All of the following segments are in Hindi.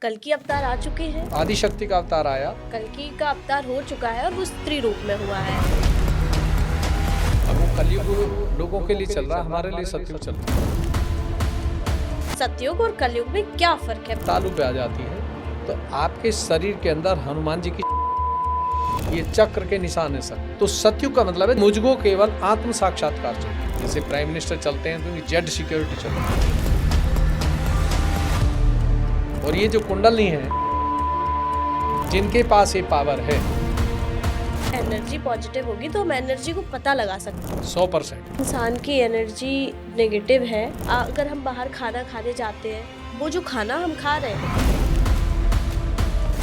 कल्कि अवतार आ चुके हैं। आदिशक्ति का अवतार आया। कल्कि का अवतार हो चुका है और वो स्त्री रूप में हुआ है। अब वो कलयुग लोगों के लिए चल रहा है, हमारे लिए सतयुग चल रहा है। सतयुग और कलयुग में क्या फर्क है? तालु पे आ जाती है तो आपके शरीर के अंदर हनुमान जी की ये चक्र के निशान है सर। तो सतयुग का मतलब है मुझको केवल आत्म साक्षात्कार चाहिए। जैसे प्राइम मिनिस्टर चलते हैं तो जेड सिक्योरिटी चलती है। और ये जो कुंडलनी है, जिनके पास ये पावर है, एनर्जी पॉजिटिव होगी तो हम एनर्जी को पता लगा सकते हैं। 100%। इंसान की एनर्जी नेगेटिव है। अगर हम बाहर खाना खाने जाते हैं, वो जो खाना हम खा रहे हैं,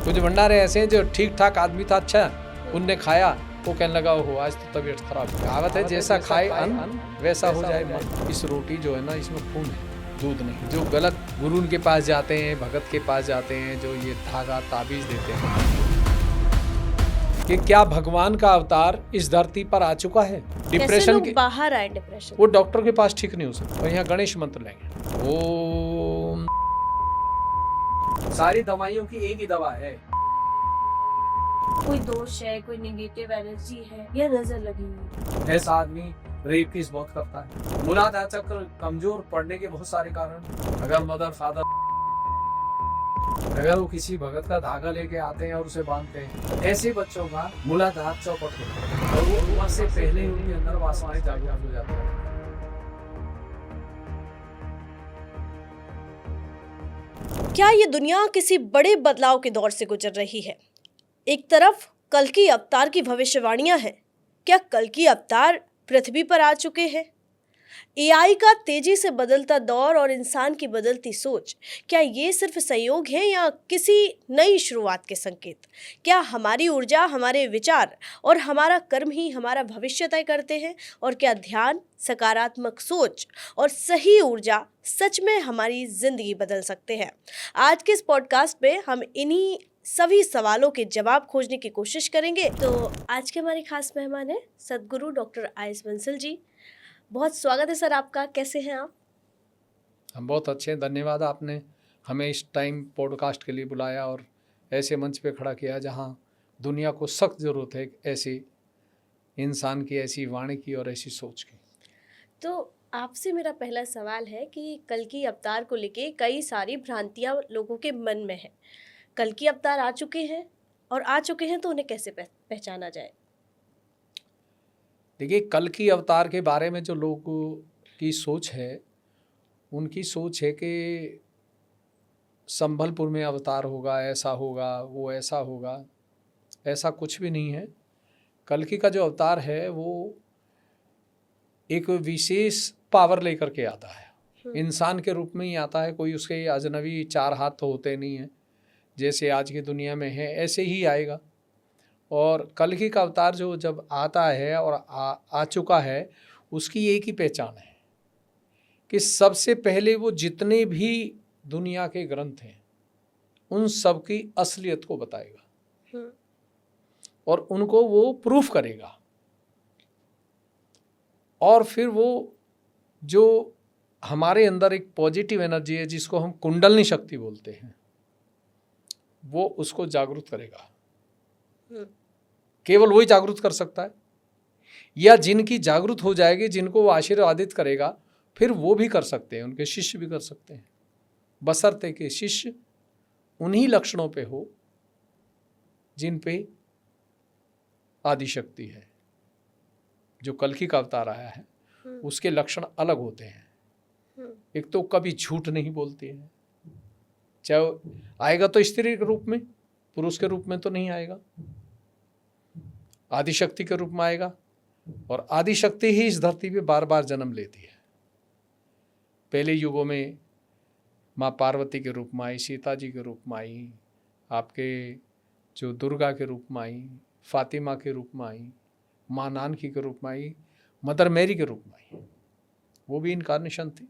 कुछ भंडारे ऐसे हैं जो ठीक ठाक आदमी था, अच्छा उनने खाया, वो कहने लगा हो आज तो तबीयत खराब है। कहावत है जैसा खाए अन्न वैसा हो जाए मन। इस रोटी जो है ना, इसमें खून है, दूध नहीं। जो गलत गुरु के पास जाते हैं, भगत के पास जाते हैं, जो ये धागा ताबीज देते हैं कि क्या भगवान का अवतार इस धरती पर आ चुका है। डिप्रेशन के बाहर आए, डिप्रेशन वो डॉक्टर के पास ठीक नहीं हो सकता। और यहाँ गणेश मंत्र लेंगे। ओम। सारी दवाइयों की एक ही दवा है। कोई दोष है, कोई नेगेटिव एनर्जी है या नजर लगी हुई। ऐसा आदमी रेप केस बहुत करता है। मूलाधार चक्र कमजोर पड़ने के बहुत सारे कारण। अगर मदर फादर, अगर वो किसी भगत का धागा लेके आते हैं और उसे बांधते हैं, तो ऐसे बच्चों का मूलाधार चौपट होता है और वो उम्र से पहले ही उनके अंदर वासनाएं जागृत हो जाती है। क्या ये दुनिया किसी बड़े बदलाव के दौर से गुजर रही है? एक तरफ कल्कि अवतार की भविष्यवाणियां हैं। क्या कल्कि अवतार पृथ्वी पर आ चुके हैं? एआई का तेजी से बदलता दौर और इंसान की बदलती सोच, क्या ये सिर्फ संयोग है या किसी नई शुरुआत के संकेत? क्या हमारी ऊर्जा, हमारे विचार और हमारा कर्म ही हमारा भविष्य तय करते हैं? और क्या ध्यान, सकारात्मक सोच और सही ऊर्जा सच में हमारी जिंदगी बदल सकते हैं? आज के इस पॉडकास्ट में हम इन्हीं सभी सवालों के जवाब खोजने की कोशिश करेंगे। तो आज के हमारे खास मेहमान हैं सदगुरु डॉक्टर आईएस बंसल जी। बहुत स्वागत है सर आपका। कैसे हैं आप? हम बहुत अच्छे हैं, धन्यवाद। आपने हमें इस टाइम पॉडकास्ट के लिए बुलाया और ऐसे मंच पे खड़ा किया जहां दुनिया को सख्त ज़रूरत है ऐसी इंसान की, ऐसी वाणी की और ऐसी सोच की। तो आपसे मेरा पहला सवाल है कि कल्कि अवतार को लेके कई सारी भ्रांतियां लोगों के मन में है। कल्कि अवतार आ चुके हैं और आ चुके हैं तो उन्हें कैसे पहचाना जाए? देखिए, कल्कि अवतार के बारे में जो लोगों की सोच है, उनकी सोच है कि संबलपुर में अवतार होगा, ऐसा होगा, वो ऐसा होगा। ऐसा कुछ भी नहीं है। कल्कि का जो अवतार है वो एक विशेष पावर लेकर के आता है। इंसान के रूप में ही आता है। कोई उसके अजनबी चार हाथ तो होते नहीं हैं, जैसे आज की दुनिया में है ऐसे ही आएगा। और कल्कि का अवतार जो जब आता है और आ चुका है, उसकी एक ही पहचान है कि सबसे पहले वो जितने भी दुनिया के ग्रंथ हैं उन सब की असलियत को बताएगा और उनको वो प्रूफ करेगा। और फिर वो जो हमारे अंदर एक पॉजिटिव एनर्जी है जिसको हम कुंडलनी शक्ति बोलते हैं, वो उसको जागरूक करेगा। केवल वही जागरूक कर सकता है, या जिनकी जागरूक हो जाएगी, जिनको वो आशीर्वादित करेगा, फिर वो भी कर सकते हैं, उनके शिष्य भी कर सकते हैं, बशर्ते कि शिष्य उन्हीं लक्षणों पे हो जिन पे आदिशक्ति है। जो कल्कि का अवतार आया है उसके लक्षण अलग होते हैं। एक तो कभी झूठ नहीं बोलते हैं, चाहे आएगा तो स्त्री के रूप में, पुरुष के रूप में तो नहीं आएगा, आदिशक्ति के रूप में आएगा। और आदिशक्ति ही इस धरती पे बार बार जन्म लेती है। पहले युगों में माँ पार्वती के रूप में आई, सीता जी के रूप में आई, आपके जो दुर्गा के रूप में आई, फातिमा के रूप में आई, माँ नानकी के रूप में आई, मदर मैरी के रूप में आई। वो भी इनकारनेशन थी,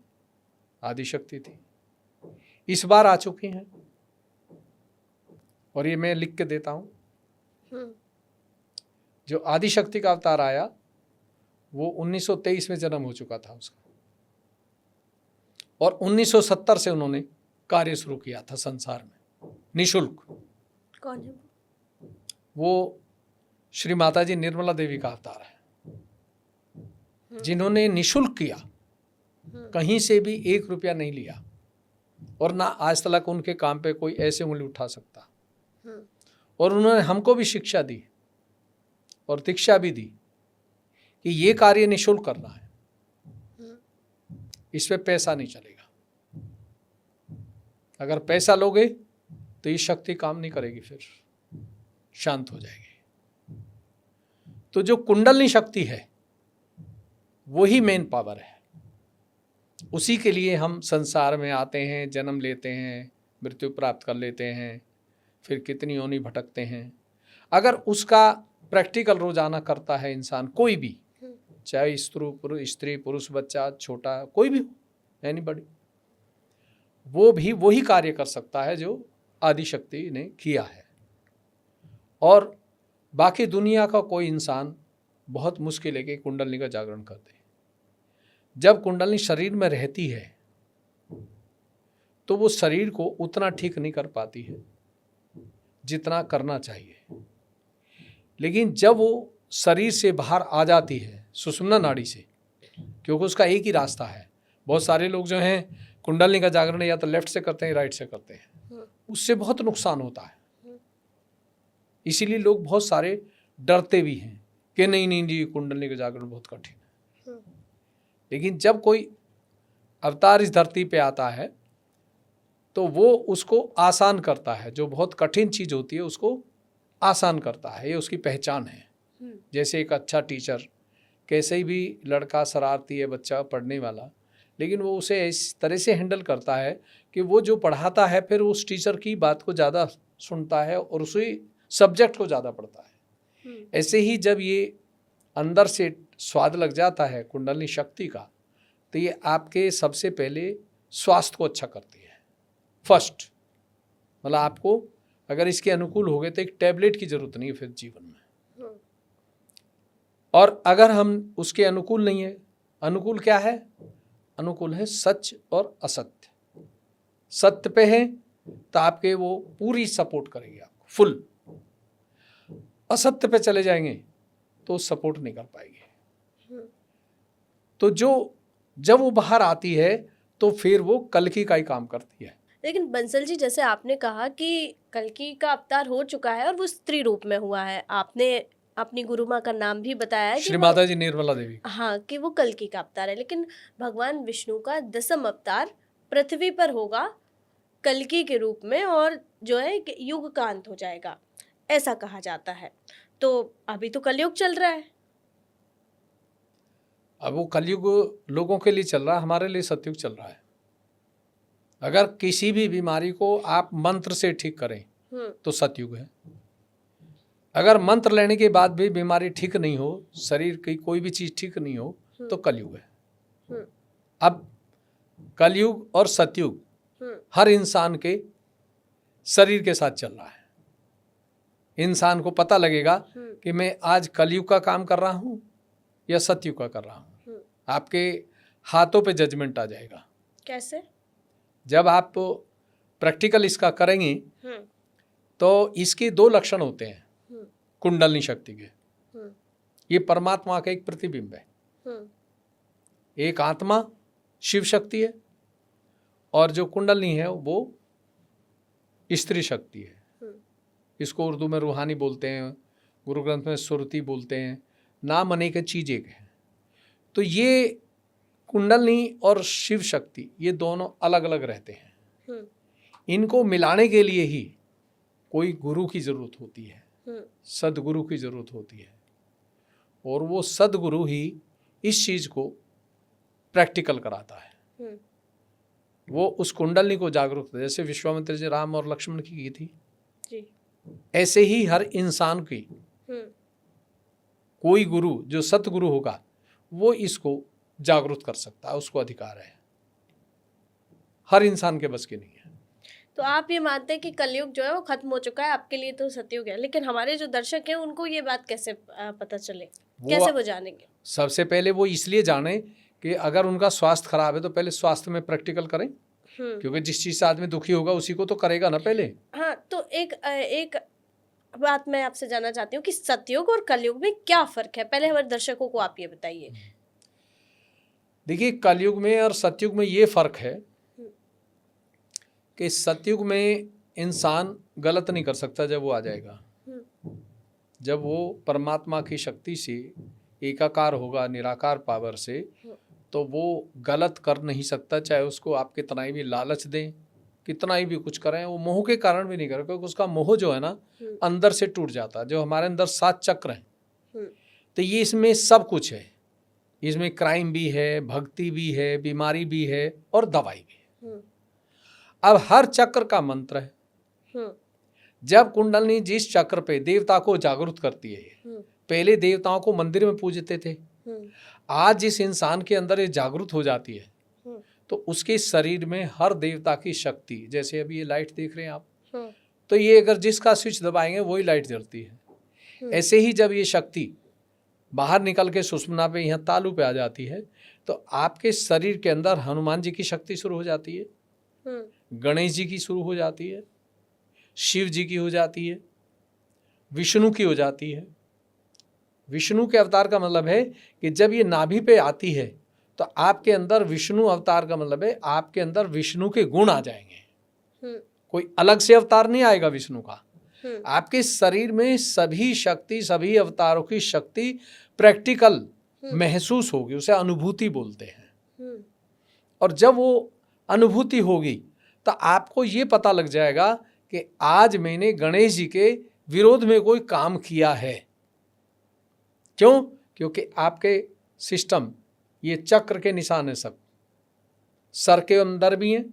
आदिशक्ति थी। इस बार आ चुकी हैं और ये मैं लिख के देता हूँ। जो आदिशक्ति का अवतार आया वो 1923 में जन्म हो चुका था उसका, और 1970 से उन्होंने कार्य शुरू किया था संसार में। निशुल्क। कौन है वो? वो श्री माता जी निर्मला देवी का अवतार है, जिन्होंने निशुल्क किया, कहीं से भी 1 रुपया नहीं लिया, और ना आज तक उनके काम पे कोई ऐसे उंगली उठा सकता। और उन्होंने हमको भी शिक्षा दी और दीक्षा भी दी कि ये कार्य निशुल्क करना है, इस पे पैसा नहीं चलेगा। अगर पैसा लोगे तो ये शक्ति काम नहीं करेगी, फिर शांत हो जाएगी। तो जो कुंडलनी शक्ति है वही मेन पावर है। उसी के लिए हम संसार में आते हैं, जन्म लेते हैं, मृत्यु प्राप्त कर लेते हैं, फिर कितनी योनि भटकते हैं। अगर उसका प्रैक्टिकल रोजाना करता है इंसान, कोई भी, चाहे स्त्री पुरुष बच्चा छोटा कोई भी हो, एनीबॉडी, वो भी वही कार्य कर सकता है जो आदिशक्ति ने किया है। और बाकी दुनिया का कोई इंसान बहुत मुश्किल है कि कुंडलनी का जागरण कर दे। जब कुंडलनी शरीर में रहती है तो वो शरीर को उतना ठीक नहीं कर पाती है जितना करना चाहिए, लेकिन जब वो शरीर से बाहर आ जाती है सुषुम्ना नाड़ी से, क्योंकि उसका एक ही रास्ता है। बहुत सारे लोग जो हैं कुंडलनी का जागरण या तो लेफ्ट से करते हैं, राइट से करते हैं, उससे बहुत नुकसान होता है। इसीलिए लोग बहुत सारे डरते भी हैं कि नहीं नहीं जी कुंडलनी का जागरण बहुत कठिन है। लेकिन जब कोई अवतार इस धरती पे आता है तो वो उसको आसान करता है, जो बहुत कठिन चीज़ होती है उसको आसान करता है, ये उसकी पहचान है। जैसे एक अच्छा टीचर, कैसे भी लड़का शरारती है, बच्चा पढ़ने वाला, लेकिन वो उसे इस तरह से हैंडल करता है कि वो जो पढ़ाता है फिर उस टीचर की बात को ज़्यादा सुनता है और उसी सब्जेक्ट को ज़्यादा पढ़ता है। ऐसे ही जब ये अंदर से स्वाद लग जाता है कुंडलनी शक्ति का, तो ये आपके सबसे पहले स्वास्थ्य को अच्छा करती है। फर्स्ट मतलब आपको अगर इसके अनुकूल हो गए तो एक टैबलेट की जरूरत नहीं है फिर जीवन में। और अगर हम उसके अनुकूल नहीं है, अनुकूल क्या है? अनुकूल है सच और असत्य। सत्य पे है तो आपके वो पूरी सपोर्ट करेगी आपको फुल। असत्य पे चले जाएंगे तो सपोर्ट नहीं कर पाएगी। तो जब वो बाहर आती है तो फिर वो कल्कि का ही काम करती है। लेकिन बंसल जी, जैसे आपने कहा कि कल्कि का अवतार हो चुका है और वो स्त्री रूप में हुआ है, आपने अपनी गुरु माँ का नाम भी बताया है श्री माता जी निर्मला देवी, हाँ, कि वो कल्कि का अवतार है। लेकिन भगवान विष्णु का 10वां अवतार पृथ्वी पर होगा कल्कि के रूप में, और जो है कि युग का अंत हो जाएगा, ऐसा कहा जाता है। तो अभी तो कलयुग चल रहा है। अब वो कलयुग लोगों के लिए चल रहा है, हमारे लिए सतयुग चल रहा है। अगर किसी भी बीमारी को आप मंत्र से ठीक करें तो सतयुग है। अगर मंत्र लेने के बाद भी बीमारी ठीक नहीं हो, शरीर की कोई भी चीज ठीक नहीं हो, तो कलयुग है। अब कलयुग और सतयुग हर इंसान के शरीर के साथ चल रहा है। इंसान को पता लगेगा कि मैं आज कलयुग का काम कर रहा हूं या सतयुग का कर रहा हूं। आपके हाथों पे जजमेंट आ जाएगा। कैसे? जब आप प्रैक्टिकल इसका करेंगे तो इसके 2 लक्षण होते हैं कुंडलनी शक्ति के। ये परमात्मा का एक प्रतिबिंब है। एक आत्मा शिव शक्ति है और जो कुंडलनी है वो स्त्री शक्ति है। इसको उर्दू में रूहानी बोलते हैं, गुरु ग्रंथ में सुरती बोलते हैं, नाम अनेक चीज एक है। तो ये कुंडलनी और शिव शक्ति ये दोनों अलग अलग रहते हैं। इनको मिलाने के लिए ही कोई गुरु की जरूरत होती है, सदगुरु की जरूरत होती है, और वो सदगुरु ही इस चीज को प्रैक्टिकल कराता है। वो उस कुंडलनी को जागरूक, जैसे विश्वामित्र जी राम और लक्ष्मण की थी जी, ऐसे ही हर इंसान की कोई गुरु जो सतगुरु होगा वो इसको जागरूक कर सकता है, उसको अधिकार है। हर इंसान के बस की नहीं है। तो आप ये मानते हैं कि कलयुग जो है वो खत्म हो चुका है, आपके लिए तो सतयुग है, लेकिन हमारे जो दर्शक हैं उनको ये बात कैसे पता चले, कैसे वो जानेंगे? सबसे पहले वो इसलिए जाने कि अगर उनका स्वास्थ्य खराब है तो पहले स्वास्थ्य में प्रैक्टिकल करें, क्योंकि जिस चीज से आदमी दुखी होगा उसी को तो करेगा ना पहले। हाँ, तो तो एक बात मैं आपसे जानना चाहती हूँ कि सतयुग और कलयुग में क्या फर्क है, पहले हमारे दर्शकों को आप ये बताइए। देखिए, कलयुग में और सतयुग में ये फर्क है कि सतयुग में इंसान गलत नहीं कर सकता जब वो आ जाएगा। जब वो परमात्मा की शक्ति से एकाकार होगा, निराकार पावर से, तो वो गलत कर नहीं सकता, चाहे उसको आप कितना ही भी लालच दें, कितना ही भी कुछ करें, वो मोह के कारण भी नहीं करें, क्योंकि उसका मोह जो है ना अंदर से टूट जाता है। जो हमारे अंदर 7 चक्र हैं, तो ये इसमें सब कुछ है। इसमें क्राइम भी है, भक्ति भी है, बीमारी भी है और दवाई भी है। अब हर चक्र का मंत्र है। जब कुंडलनी जिस चक्र पे देवता को जागरूक करती है, पहले देवताओं को मंदिर में पूजते थे, आज जिस इंसान के अंदर ये जागरूक हो जाती है तो उसके शरीर में हर देवता की शक्ति, जैसे अभी ये लाइट देख रहे हैं आप, तो ये अगर जिसका स्विच दबाएंगे वही लाइट जलती है। ऐसे ही जब ये शक्ति बाहर निकल के सुषुम्ना पे यहाँ तालु पे आ जाती है तो आपके शरीर के अंदर हनुमान जी की शक्ति शुरू हो जाती है, गणेश जी की शुरू हो जाती है, शिव जी की हो जाती है, विष्णु की हो जाती है। विष्णु के अवतार का मतलब है कि जब ये नाभि पे आती है तो आपके अंदर विष्णु अवतार का मतलब है आपके अंदर विष्णु के गुण आ जाएंगे। कोई अलग से अवतार नहीं आएगा विष्णु का। आपके शरीर में सभी शक्ति, सभी अवतारों की शक्ति प्रैक्टिकल महसूस होगी, उसे अनुभूति बोलते हैं। और जब वो अनुभूति होगी तो आपको ये पता लग जाएगा कि आज मैंने गणेश जी के विरोध में कोई काम किया है। क्यों? क्योंकि आपके सिस्टम, ये चक्र के निशान है, सब सर के अंदर भी हैं,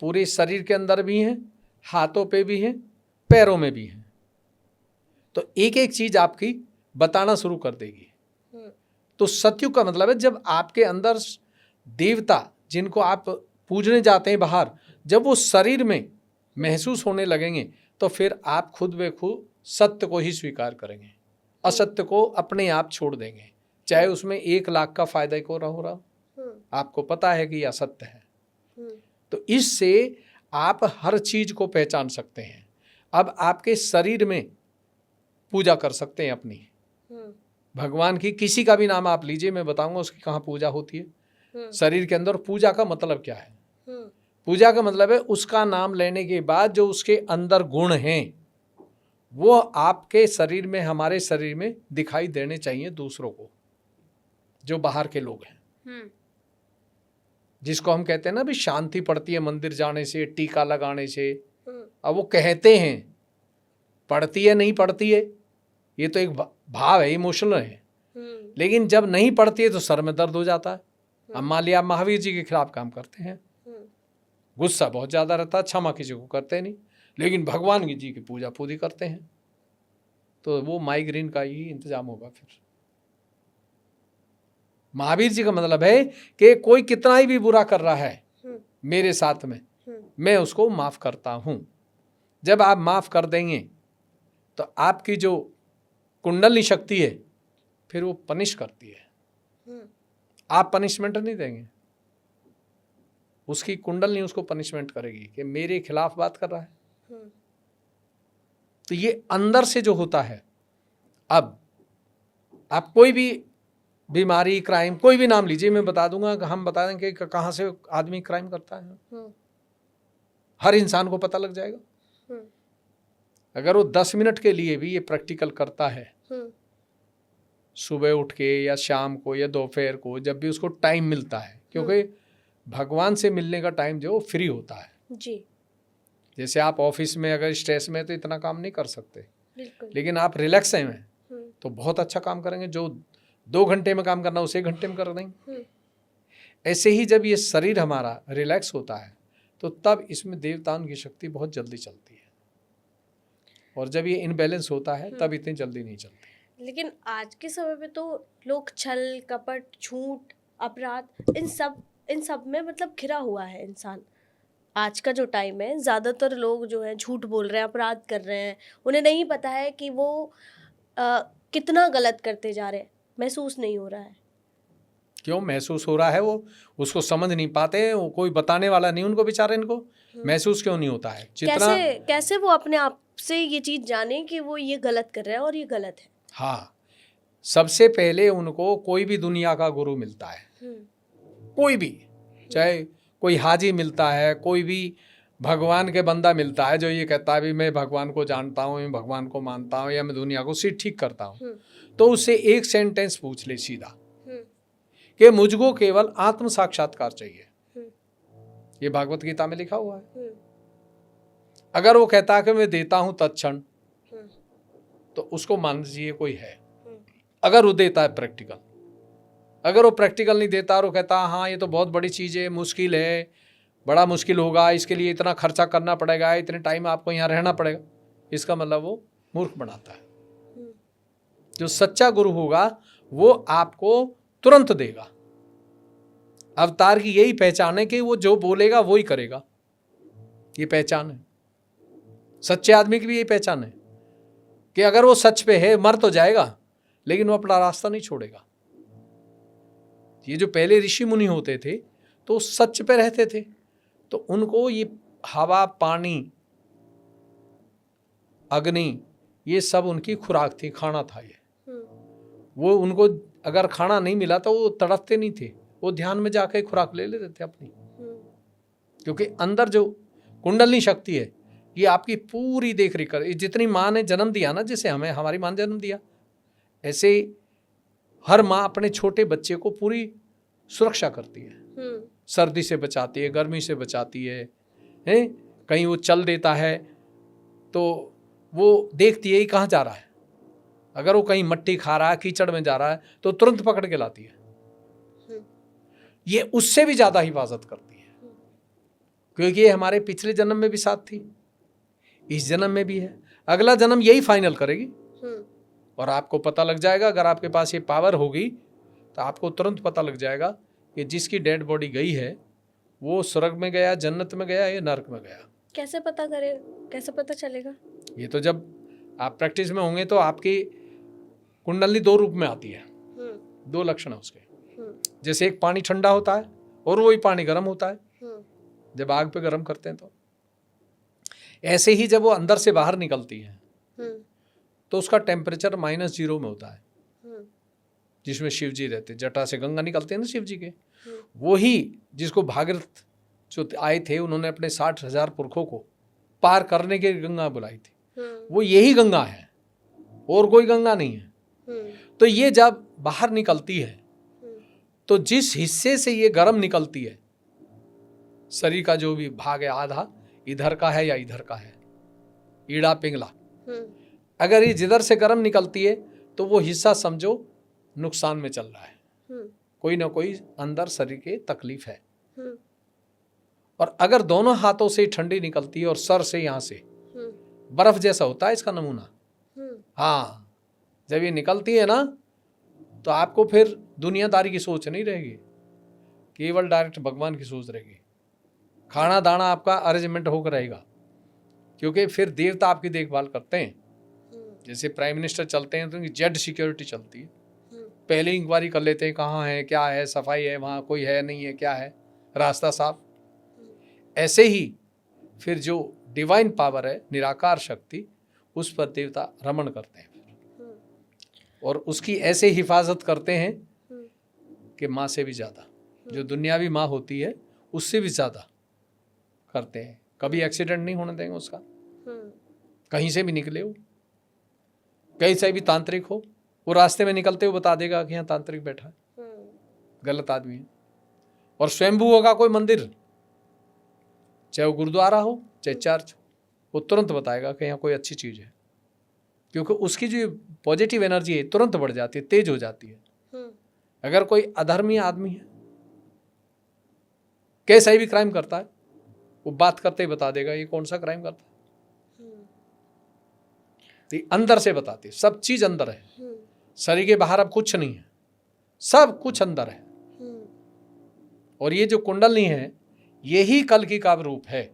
पूरे शरीर के अंदर भी हैं, हाथों पे भी हैं, पैरों में भी हैं। तो एक एक चीज आपकी बताना शुरू कर देगी। तो सतयुग का मतलब है जब आपके अंदर देवता जिनको आप पूजने जाते हैं बाहर, जब वो शरीर में महसूस होने लगेंगे तो फिर आप खुद ब खुद सत्य को ही स्वीकार करेंगे, असत्य को अपने आप छोड़ देंगे, चाहे उसमें 1 लाख का फायदा ही हो रहा, आपको पता है कि यह असत्य है। तो इससे आप हर चीज को पहचान सकते हैं। अब आपके शरीर में पूजा कर सकते हैं अपनी, भगवान की किसी का भी नाम आप लीजिए, मैं बताऊंगा उसकी कहाँ पूजा होती है शरीर के अंदर। पूजा का मतलब क्या है? पूजा का मतलब है उसका नाम लेने के बाद जो उसके अंदर गुण हैं वो आपके शरीर में, हमारे शरीर में दिखाई देने चाहिए दूसरों को, जो बाहर के लोग हैं, जिसको हम कहते हैं ना भी शांति पड़ती है मंदिर जाने से, टीका लगाने से। अब वो कहते हैं, पड़ती है नहीं पड़ती है ये तो एक भाव है, इमोशनल है, लेकिन जब नहीं पड़ती है तो सर में दर्द हो जाता है। अब मान लिया आप महावीर जी के खिलाफ काम करते हैं, गुस्सा बहुत ज्यादा रहता है, क्षमा किसी को करते नहीं, लेकिन भगवान जी की पूजा पूरी करते हैं, तो वो माइग्रेन का ही इंतजाम होगा। फिर महावीर जी का मतलब है कि कोई कितना ही भी बुरा कर रहा है मेरे साथ में, मैं उसको माफ करता हूं। जब आप माफ कर देंगे तो आपकी जो कुंडली शक्ति है फिर वो पनिश करती है। आप पनिशमेंट नहीं देंगे, उसकी कुंडली उसको पनिशमेंट करेगी कि मेरे खिलाफ बात कर रहा है। तो ये अंदर से जो होता है। अब आप कोई भी बीमारी, क्राइम, कोई भी नाम लीजिए, मैं बता दूंगा, हम बता देंगे कि कहाँ से आदमी क्राइम करता है, हर इंसान को पता लग जाएगा। अगर वो 10 मिनट के लिए भी ये प्रैक्टिकल करता है, सुबह उठ के या शाम को या दोपहर को, जब भी उसको टाइम मिलता है, क्योंकि भगवान से मिलने का टाइम जो फ्री होता है जी। जैसे आप ऑफिस में अगर स्ट्रेस में तो इतना काम नहीं कर सकते, लेकिन आप रिलैक्स हैं तो बहुत अच्छा काम करेंगे। जो 2 घंटे में काम करना उसे 1 घंटे में कर देंगे। ऐसे ही जब ये शरीर हमारा रिलैक्स होता है तो तब इसमें देवताओं की शक्ति बहुत जल्दी चलती है, और जब ये इनबैलेंस होता है तब इतनी जल्दी नहीं चलती। लेकिन आज के समय में तो लोग छल, कपट, झूठ, अपराध, इन सब में मतलब घिरा हुआ है इंसान। आज का जो टाइम है, ज़्यादातर लोग जो हैं झूठ बोल रहे हैं, अपराध कर रहे हैं, उन्हें नहीं पता है कि वो कितना गलत करते जा रहे हैं, महसूस नहीं हो रहा है। क्यों महसूस हो रहा है, वो उसको समझ नहीं पाते, वो कोई बताने वाला नहीं उनको, बेचारे इनको महसूस क्यों नहीं होता है। जितना कैसे वो अपने आप से ये चीज जाने कि वो ये गलत कर रहा है और ये गलत है। हाँ, सबसे पहले उनको कोई भी दुनिया का गुरु मिलता है, कोई भी, चाहे कोई हाजी मिलता है, कोई भी भगवान के बंदा मिलता है जो ये कहता है भी मैं भगवान को जानता हूँ, मैं भगवान को मानता हूँ, या मैं दुनिया को सिर्फ ठीक करता हूँ, तो उससे एक सेंटेंस पूछ ले सीधा कि मुझको केवल आत्म साक्षात्कार चाहिए। ये भागवत गीता में लिखा हुआ है। अगर वो कहता है कि मैं देता हूं तत्क्षण, तो उसको मान लीजिए कोई है। अगर वो देता है प्रैक्टिकल, अगर वो प्रैक्टिकल नहीं देता और वो कहता है हाँ ये तो बहुत बड़ी चीज़ है, मुश्किल है, बड़ा मुश्किल होगा, इसके लिए इतना खर्चा करना पड़ेगा, इतने टाइम आपको यहाँ रहना पड़ेगा, इसका मतलब वो मूर्ख बनाता है। जो सच्चा गुरु होगा वो आपको तुरंत देगा। अवतार की यही पहचान है कि वो जो बोलेगा वो ही करेगा, ये पहचान है। सच्चे आदमी की भी यही पहचान है कि अगर वो सच पे है, मर तो जाएगा लेकिन वो अपना रास्ता नहीं छोड़ेगा। ये जो पहले ऋषि मुनि होते थे तो सच पे रहते थे, तो उनको ये हवा, पानी, अग्नि, ये सब उनकी खुराक थी, खाना था ये। वो उनको अगर खाना नहीं मिला तो वो तड़पते नहीं थे, वो ध्यान में जाके खुराक ले लेते थे अपनी। क्योंकि अंदर जो कुंडलनी शक्ति है ये आपकी पूरी देख रेख कर, जितनी माँ ने जन्म दिया ना, जैसे हमें हमारी माँ ने जन्म दिया, ऐसे हर माँ अपने छोटे बच्चे को पूरी सुरक्षा करती है। सर्दी से बचाती है, गर्मी से बचाती है, कहीं वो चल देता है तो वो देखती है ये कहाँ जा रहा है। अगर वो कहीं मट्टी खा रहा है, कीचड़ में जा रहा है, तो तुरंत पकड़ के लाती है। ये उससे भी ज्यादा हिफाजत करती है, क्योंकि ये हमारे पिछले जन्म में भी साथ थी, इस जन्म में भी है, अगला जन्म यही फाइनल करेगी। और आपको पता लग जाएगा, अगर आपके पास ये पावर होगी तो आपको तुरंत पता लग जाएगा कि जिसकी डेड बॉडी गई है वो स्वर्ग में गया, जन्नत में गया, या नरक में गया। कैसे पता करे, कैसे पता चलेगा? ये तो जब आप प्रैक्टिस में होंगे तो आपकी कुंडली दो रूप में आती है, दो लक्षण है उसके। जैसे एक पानी ठंडा होता है और वही पानी गर्म होता है जब आग पे गर्म करते हैं, तो ऐसे ही जब वो अंदर से बाहर निकलती है तो उसका टेम्परेचर -0 में होता है, जिसमें शिव जी रहते, जटा से गंगा निकलते हैं ना शिव जी के, वही जिसको भागीरथ जो आए थे उन्होंने अपने 60,000 पुरखों को पार करने के गंगा बुलाई थी, वो यही गंगा है और कोई गंगा नहीं है। तो ये जब बाहर निकलती है तो जिस हिस्से से ये गर्म निकलती है, शरीर का जो भी भाग है, आधा इधर का है या इधर का है, ईड़ा पिंगला, अगर ये जिधर से गर्म निकलती है तो वो हिस्सा समझो नुकसान में चल रहा है, कोई ना कोई अंदर शरीर के तकलीफ है। और अगर दोनों हाथों से ठंडी निकलती है और सर से यहाँ से बर्फ जैसा होता है इसका नमूना, हाँ, जब ये निकलती है ना तो आपको फिर दुनियादारी की सोच नहीं रहेगी, केवल डायरेक्ट भगवान की सोच रहेगी। खाना दाना आपका अरेंजमेंट होकर रहेगा, क्योंकि फिर देवता आपकी देखभाल करते हैं। जैसे प्राइम मिनिस्टर चलते हैं तो उनकी जेड सिक्योरिटी चलती है, पहले इंक्वायरी कर लेते हैं कहाँ है, क्या है, सफाई है, वहाँ कोई है नहीं है, क्या है, रास्ता साफ। ऐसे ही फिर जो डिवाइन पावर है, निराकार शक्ति, उस पर देवता रमण करते हैं और उसकी ऐसे हिफाजत करते हैं कि माँ से भी ज़्यादा, जो दुनियावी माँ होती है उससे भी ज़्यादा करते हैं। कभी एक्सीडेंट नहीं होने देंगे उसका, कहीं से भी निकले हो, कहीं से भी तांत्रिक हो, वो रास्ते में निकलते हुए बता देगा कि यहाँ तांत्रिक बैठा है, गलत आदमी है। और स्वयंभू होगा कोई मंदिर, चाहे वो गुरुद्वारा हो चाहे चर्च, वो तुरंत बताएगा कि यहाँ कोई अच्छी चीज़ है, क्योंकि उसकी जो पॉजिटिव एनर्जी है तुरंत बढ़ जाती है, तेज हो जाती है। अगर कोई अधर्मी आदमी है, कैसा भी क्राइम करता है, वो बात करते ही बता देगा ये कौन सा क्राइम करता है। तो अंदर से बताती है, सब चीज अंदर है, शरीर के बाहर अब कुछ नहीं है, सब कुछ अंदर है। और ये जो कुंडलनी है यही कल्कि का रूप है,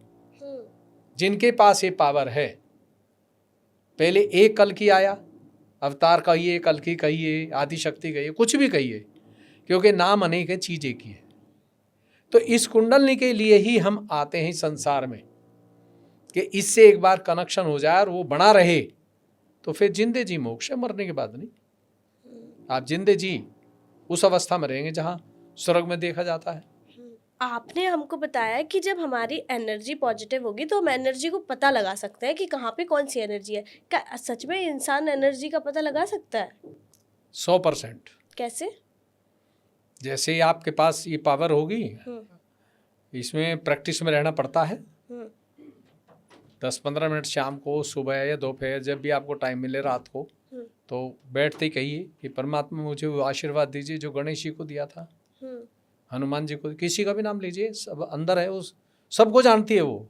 जिनके पास ये पावर है। पहले एक कल्कि आया, अवतार कहिए, कल्कि कहिए, आदिशक्ति कहिए, कुछ भी कहिए, क्योंकि नाम अनेक है, चीज एक ही है। तो इस कुंडलनी के लिए ही हम आते हैं संसार में कि इससे एक बार कनेक्शन हो जाए और वो बना रहे, तो फिर जिंदे जी मोक्ष है, मरने के बाद नहीं। आप जिंदे जी उस अवस्था में रहेंगे जहां स्वर्ग में देखा जाता है। आपने हमको बताया कि जब हमारी एनर्जी पॉजिटिव होगी तो हम एनर्जी को पता लगा सकते हैं कि कहाँ पे कौन सी एनर्जी है। क्या सच में इंसान एनर्जी का पता लगा सकता है? 100%। कैसे? जैसे ही आपके पास ये पावर होगी, इसमें प्रैक्टिस में रहना पड़ता है। 10-15 मिनट शाम को, सुबह या दोपहर, जब भी आपको टाइम मिले, रात को, तो बैठते ही कहिए कि परमात्मा मुझे वो आशीर्वाद दीजिए जो गणेश जी को दिया था, हनुमान जी को, किसी का भी नाम लीजिए, सब अंदर है, उस सबको जानती है वो।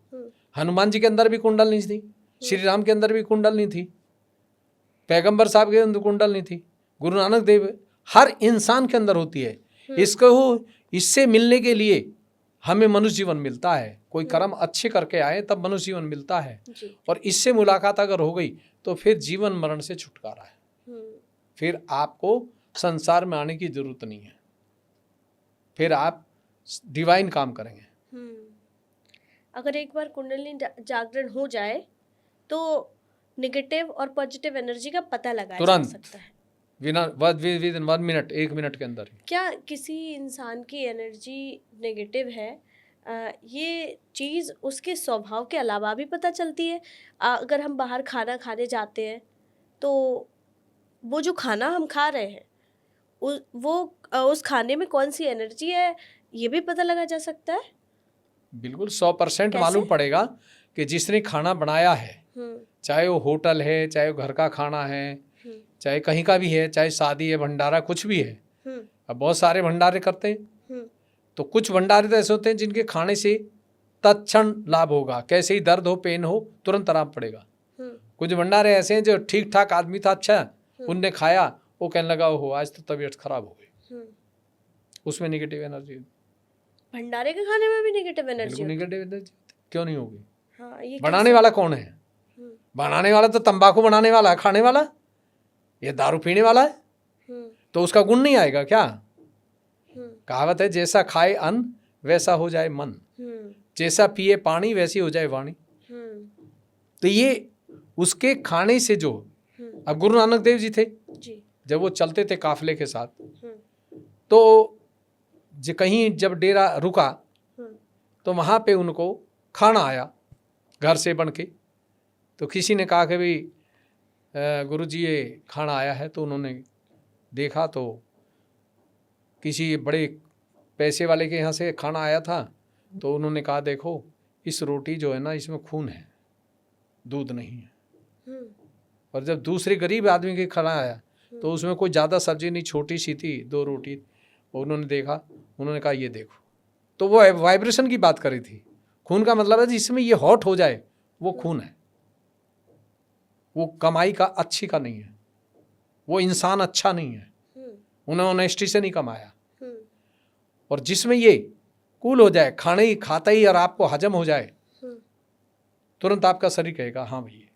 हनुमान जी के अंदर भी कुंडलनी थी, श्री राम के अंदर भी कुंडलनी थी, पैगंबर साहब के अंदर कुंडलनी थी, गुरु नानक देव, हर इंसान के अंदर होती है। इससे मिलने के लिए हमें मनुष्य जीवन मिलता है। कोई कर्म अच्छे करके आए तब मनुष्य जीवन मिलता है, और इससे मुलाकात अगर हो गई तो फिर जीवन मरण से छुटकारा है। फिर आपको संसार में आने की जरूरत नहीं है, फिर आप डिवाइन काम करेंगे। अगर एक बार कुंडली जागरण हो जाए तो नेगेटिव और पॉजिटिव एनर्जी का पता लगाया जा सकता है विदिन 1 मिनट, 1 मिनट के अंदर। क्या किसी इंसान की एनर्जी नेगेटिव है, ये चीज़ उसके स्वभाव के अलावा भी पता चलती है? अगर हम बाहर खाना खाने जाते हैं तो वो जो खाना हम खा रहे हैं उस खाने में कौन सी एनर्जी है, ये भी पता लगा जा सकता है? बिल्कुल 100% मालूम पड़ेगा कि जिसने खाना बनाया है, चाहे वो होटल है, चाहे वो घर का खाना है, चाहे कहीं का भी है, चाहे शादी है, भंडारा, कुछ भी है। अब बहुत सारे भंडारे करते हैं, तो कुछ भंडारे तो ऐसे होते हैं जिनके खाने से तत्क्षण लाभ होगा, कैसे ही दर्द हो, पेन हो, तुरंत आराम पड़ेगा। कुछ भंडारे ऐसे हैं जो ठीक ठाक आदमी था, अच्छा, उनने खाया, वो कहने लगा हो आज तो तबीयत खराब हो गई, उसमें नेगेटिव एनर्जी। भंडारे के खाने में भी नेगेटिव एनर्जी? नेगेटिव एनर्जी क्यों नहीं होगी? हाँ, ये बनाने वाला कौन है? बनाने वाला तो तंबाकू बनाने वाला है, खाने वाला ये दारू पीने वाला है, तो उसका गुण नहीं आएगा क्या? कहावत है, जैसा खाए अन्न वैसा हो जाए मन, जैसा पिए पानी वैसी हो जाए वाणी। तो ये उसके खाने से जो, अब गुरु नानक देव जी थे, जब वो चलते थे काफिले के साथ, तो कहीं जब डेरा रुका तो वहाँ पे उनको खाना आया घर से बन के। तो किसी ने कहा कि भाई गुरु जी ये खाना आया है, तो उन्होंने देखा तो किसी बड़े पैसे वाले के यहाँ से खाना आया था। तो उन्होंने कहा देखो इस रोटी जो है ना, इसमें खून है, दूध नहीं है। और जब दूसरे गरीब आदमी के खाना आया तो उसमें कोई ज़्यादा सब्जी नहीं, छोटी सी थी, 2 रोटी। उन्होंने देखा, उन्होंने कहा ये देखो, तो वो वाइब्रेशन की बात करी थी। खून का मतलब है जिसमें ये हॉट हो जाए वो खून है, वो कमाई का अच्छी का नहीं है, वो इंसान अच्छा नहीं है, उन्होंने ऑनेस्टी से नहीं कमाया। और जिसमें ये कूल हो जाए, खाने ही खाते ही और आपको हजम हो जाए, तुरंत आपका शरीर कहेगा हाँ भैया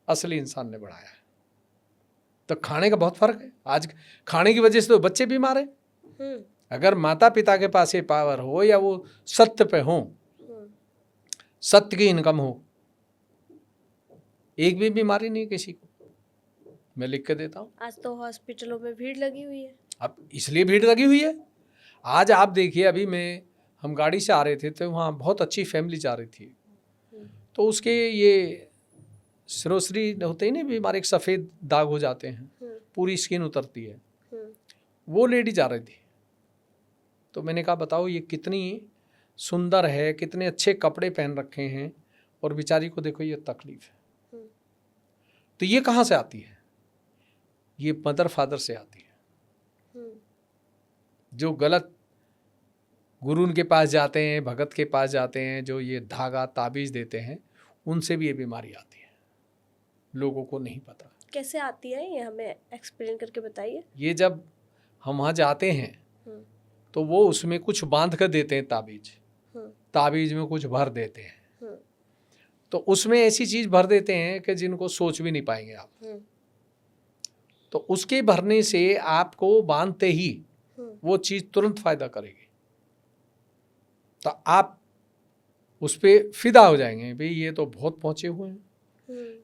असली इंसान ने बनाया है। तो खाने का बहुत फर्क है। आज खाने की वजह से तो बच्चे बीमार हैं। अगर माता पिता के पास ये पावर हो या वो सत्य पे हो, सत्य की इनकम हो, एक भी बीमारी नहीं किसी को। मैं लिख के देता हूँ। आज तो हॉस्पिटलों में भीड़ लगी हुई है। अब इसलिए भीड़ लगी हुई है। आज आप देखिए, अभी हम गाड़ी से आ रहे थे तो वहाँ बहुत अच्छी फैमिली जा रही थी, तो उसके ये सिरोसरी होते ही नहीं बीमार, एक सफ़ेद दाग हो जाते हैं, पूरी स्किन उतरती है, वो लेडी जा रही थी। तो मैंने कहा बताओ ये कितनी सुंदर है, कितने अच्छे कपड़े पहन रखे हैं, और बेचारी को देखो ये तकलीफ है। तो ये कहाँ से आती है? ये मदर फादर से आती है। जो गलत गुरु के पास जाते हैं, भगत के पास जाते हैं, जो ये धागा ताबीज़ देते हैं, उनसे भी ये बीमारी आती है, लोगों को नहीं पता। कैसे आती है ये हमें एक्सप्लेन करके बताइए। ये जब हम वहाँ जाते हैं तो वो उसमें कुछ बांध कर देते हैं ताबीज, ताबीज में कुछ भर देते हैं, तो उसमें ऐसी चीज़ भर देते हैं कि जिनको सोच भी नहीं पाएंगे आप। तो उसके भरने से आपको बांधते ही वो चीज़ तुरंत फायदा करेगी। तो आप उस पर फिदा हो जाएंगे, भाई ये तो बहुत पहुंचे हुए हैं।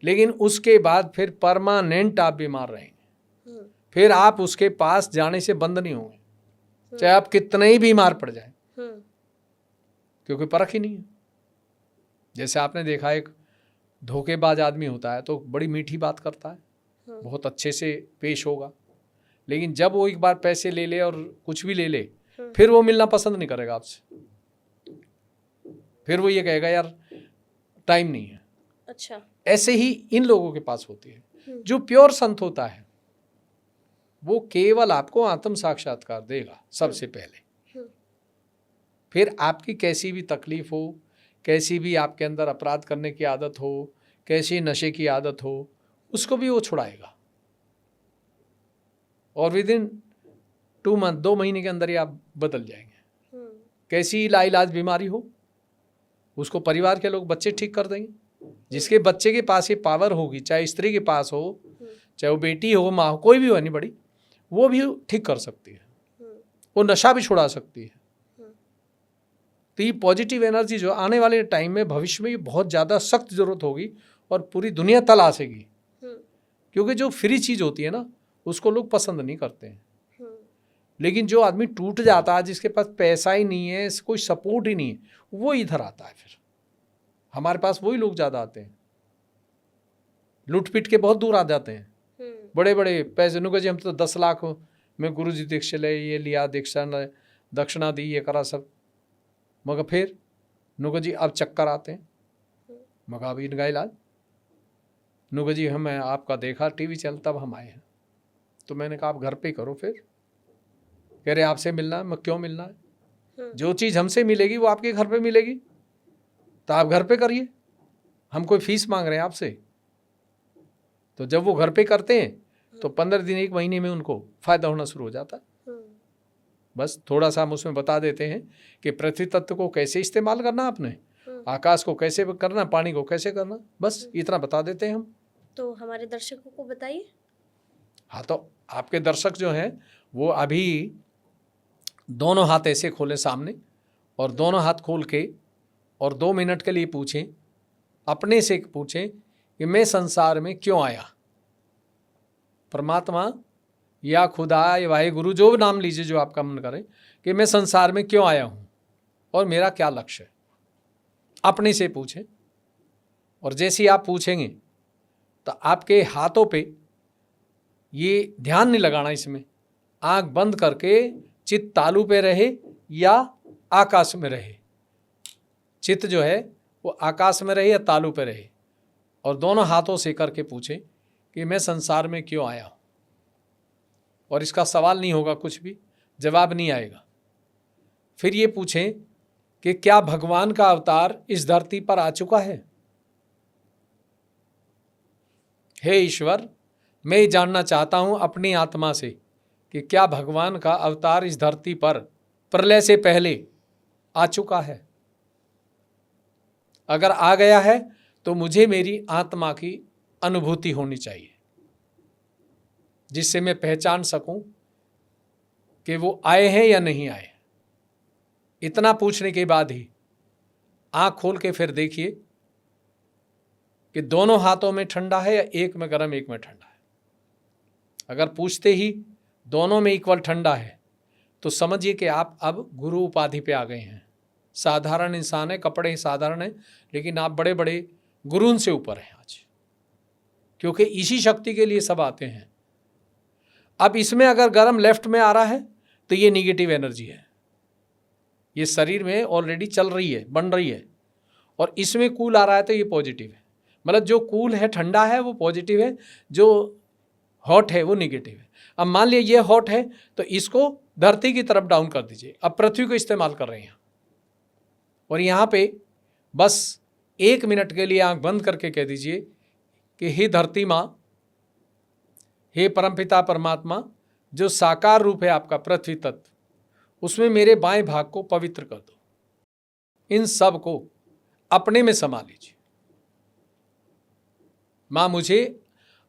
लेकिन उसके बाद फिर परमानेंट आप बीमार रहेंगे, फिर आप उसके पास जाने से बंद नहीं होंगे, चाहे आप कितने ही बीमार पड़ जाए, क्योंकि परख ही नहीं है। जैसे आपने देखा, एक धोखेबाज आदमी होता है तो बड़ी मीठी बात करता है, बहुत अच्छे से पेश होगा, लेकिन जब वो एक बार पैसे ले ले और कुछ भी ले ले, फिर वो मिलना पसंद नहीं करेगा आपसे। फिर वो ये कहेगा यार टाइम नहीं है। अच्छा, ऐसे ही इन लोगों के पास होती है। जो प्योर संत होता है वो केवल आपको आत्म साक्षात्कार देगा सबसे पहले। फिर आपकी कैसी भी तकलीफ हो, कैसी भी आपके अंदर अपराध करने की आदत हो, कैसी नशे की आदत हो, उसको भी वो छुड़ाएगा। और विद इन 2 मंथ 2 महीने के अंदर ही आप बदल जाएंगे। कैसी लाइलाज बीमारी हो, उसको परिवार के लोग, बच्चे ठीक कर देंगे। जिसके बच्चे के पास ये पावर होगी, चाहे स्त्री के पास हो, चाहे वो बेटी हो, माँ हो, कोई भी हो, नहीं बड़ी, वो भी ठीक कर सकती है, वो नशा भी छुड़ा सकती है। तो ये पॉजिटिव एनर्जी जो आने वाले टाइम में, भविष्य में, ये बहुत ज़्यादा सख्त जरूरत होगी और पूरी दुनिया तल आसेगी। क्योंकि जो फ्री चीज़ होती है ना, उसको लोग पसंद नहीं करते हैं। लेकिन जो आदमी टूट जाता है, जिसके पास पैसा ही नहीं है, कोई सपोर्ट ही नहीं है, वो इधर आता है। फिर हमारे पास वही लोग ज़्यादा आते हैं, लूट पीट के बहुत दूर आ जाते हैं। बड़े बड़े पैसे, नुका जी हम तो 10 लाख में गुरु जी दीक्षा ले, ये लिया, दक्षिणा दी, ये करा सब, मगर फिर नुका जी अब चक्कर आते हैं। मगर अभी इनका इलाज, नुका जी हमें आपका देखा टीवी चल, तब हम आए हैं। तो मैंने कहा आप घर पे करो। फिर कह रहे आपसे मिलना है। मैं क्यों मिलना है? जो चीज़ हमसे मिलेगी वो आपके घर पे मिलेगी, तो आप घर पे करिए, हम कोई फीस मांग रहे हैं आपसे। तो जब वो घर पे करते हैं तो 15 दिन 1 महीने में उनको फायदा होना शुरू हो जाता है। बस थोड़ा सा हम उसमें बता देते हैं कि पृथ्वी तत्व को कैसे इस्तेमाल करना आपने, आकाश को कैसे करना, पानी को कैसे करना, बस इतना बता देते हैं हम। तो हमारे दर्शकों को बताइए। हाँ, तो आपके दर्शक जो हैं वो अभी दोनों हाथ ऐसे खोलें सामने, और दोनों हाथ खोल के और 2 मिनट के लिए पूछें, अपने से पूछें कि मैं संसार में क्यों आया। परमात्मा या खुदा या वाहिगुरु, जो भी नाम लीजिए जो आपका मन करे, कि मैं संसार में क्यों आया हूँ और मेरा क्या लक्ष्य है। अपने से पूछें। और जैसे ही आप पूछेंगे तो आपके हाथों पे ये ध्यान नहीं लगाना, इसमें आंख बंद करके चित्त तालू पे रहे या आकाश में रहे। चित्त जो है वो आकाश में रहे या तालू पे रहे, और दोनों हाथों से करके पूछें कि मैं संसार में क्यों आया हूँ। और इसका सवाल नहीं होगा, कुछ भी जवाब नहीं आएगा। फिर ये पूछें कि क्या भगवान का अवतार इस धरती पर आ चुका है। हे ईश्वर, मैं जानना चाहता हूँ अपनी आत्मा से कि क्या भगवान का अवतार इस धरती पर प्रलय से पहले आ चुका है। अगर आ गया है तो मुझे मेरी आत्मा की अनुभूति होनी चाहिए, जिससे मैं पहचान सकूं कि वो आए हैं या नहीं आए। इतना पूछने के बाद ही आंख खोल के फिर देखिए कि दोनों हाथों में ठंडा है या एक में गर्म एक में ठंडा है। अगर पूछते ही दोनों में इक्वल ठंडा है तो समझिए कि आप अब गुरु उपाधि पे आ गए हैं। साधारण इंसान है, कपड़े साधारण हैं, लेकिन आप बड़े बड़े गुरुओं से ऊपर हैं आज, क्योंकि इसी शक्ति के लिए सब आते हैं। अब इसमें अगर गर्म लेफ्ट में आ रहा है तो ये निगेटिव एनर्जी है, ये शरीर में ऑलरेडी चल रही है, बन रही है, और इसमें कूल आ रहा है तो ये पॉजिटिव है। मतलब जो कूल है, ठंडा है, वो पॉजिटिव है, जो हॉट है वो निगेटिव है। अब मान लिया ये हॉट है तो इसको धरती की तरफ डाउन कर दीजिए। अब पृथ्वी को इस्तेमाल कर रहे हैं, और यहाँ पे बस 1 मिनट के लिए आंख बंद करके कह दीजिए कि हे धरती माँ, हे परमपिता परमात्मा, जो साकार रूप है आपका पृथ्वी तत्व, उसमें मेरे बाएं भाग को पवित्र कर दो। इन सब को अपने में समा लीजिए। माँ, मुझे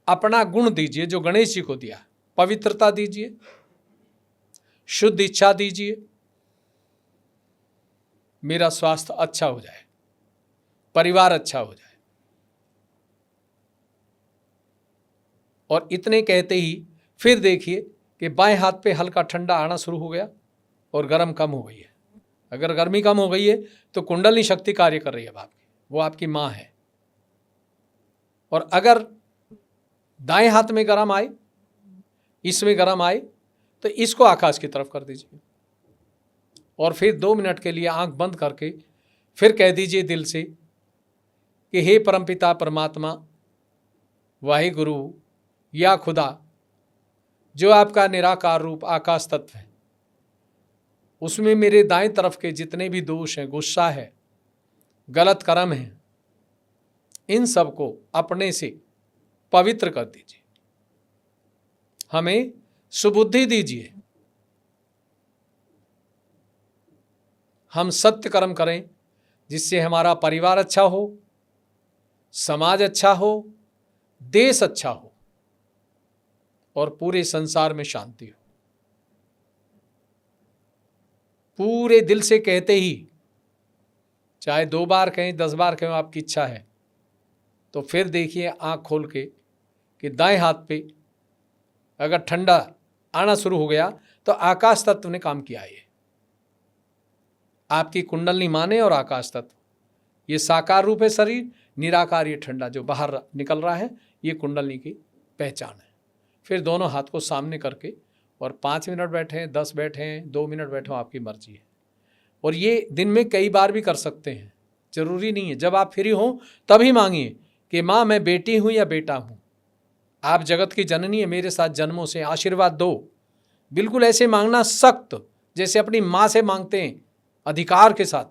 अपना गुण दीजिए जो गणेश जी को दिया, पवित्रता दीजिए, शुद्ध इच्छा दीजिए, मेरा स्वास्थ्य अच्छा हो जाए, परिवार अच्छा हो जाए। और इतने कहते ही फिर देखिए कि बाएं हाथ पे हल्का ठंडा आना शुरू हो गया और गर्म कम हो गई है। अगर गर्मी कम हो गई है तो कुंडलिनी शक्ति कार्य कर रही है आपकी, वो आपकी माँ है। और अगर दाएं हाथ में गर्म आए, इसमें गर्म आए, तो इसको आकाश की तरफ कर दीजिए और फिर 2 मिनट के लिए आंख बंद करके फिर कह दीजिए दिल से कि हे परमपिता परमात्मा, वाहिगुरु या खुदा, जो आपका निराकार रूप आकाश तत्व है, उसमें मेरे दाएं तरफ के जितने भी दोष हैं, गुस्सा है, गलत कर्म है, इन सब को अपने से पवित्र कर दीजिए। हमें सुबुद्धि दीजिए, हम सत्य कर्म करें जिससे हमारा परिवार अच्छा हो, समाज अच्छा हो, देश अच्छा हो और पूरे संसार में शांति हो। पूरे दिल से कहते ही, चाहे 2 बार कहें 10 बार कहें, आपकी इच्छा है, तो फिर देखिए आंख खोल के कि दाएं हाथ पे अगर ठंडा आना शुरू हो गया तो आकाश तत्व ने काम किया। ये आपकी कुंडलिनी माने और आकाश तत्व, ये साकार रूप है शरीर, निराकार ये ठंडा जो बाहर निकल रहा है, ये कुंडलिनी की पहचान है। फिर दोनों हाथ को सामने करके और 5 मिनट बैठें, 10 बैठें, 2 मिनट बैठो, आपकी मर्जी है। और ये दिन में कई बार भी कर सकते हैं, जरूरी नहीं है। जब आप फ्री हो तभी मांगिए कि माँ मैं बेटी हूँ या बेटा हूँ, आप जगत की जननी है, मेरे साथ जन्मों से आशीर्वाद दो। बिल्कुल ऐसे मांगना सख्त, जैसे अपनी माँ से मांगते हैं अधिकार के साथ,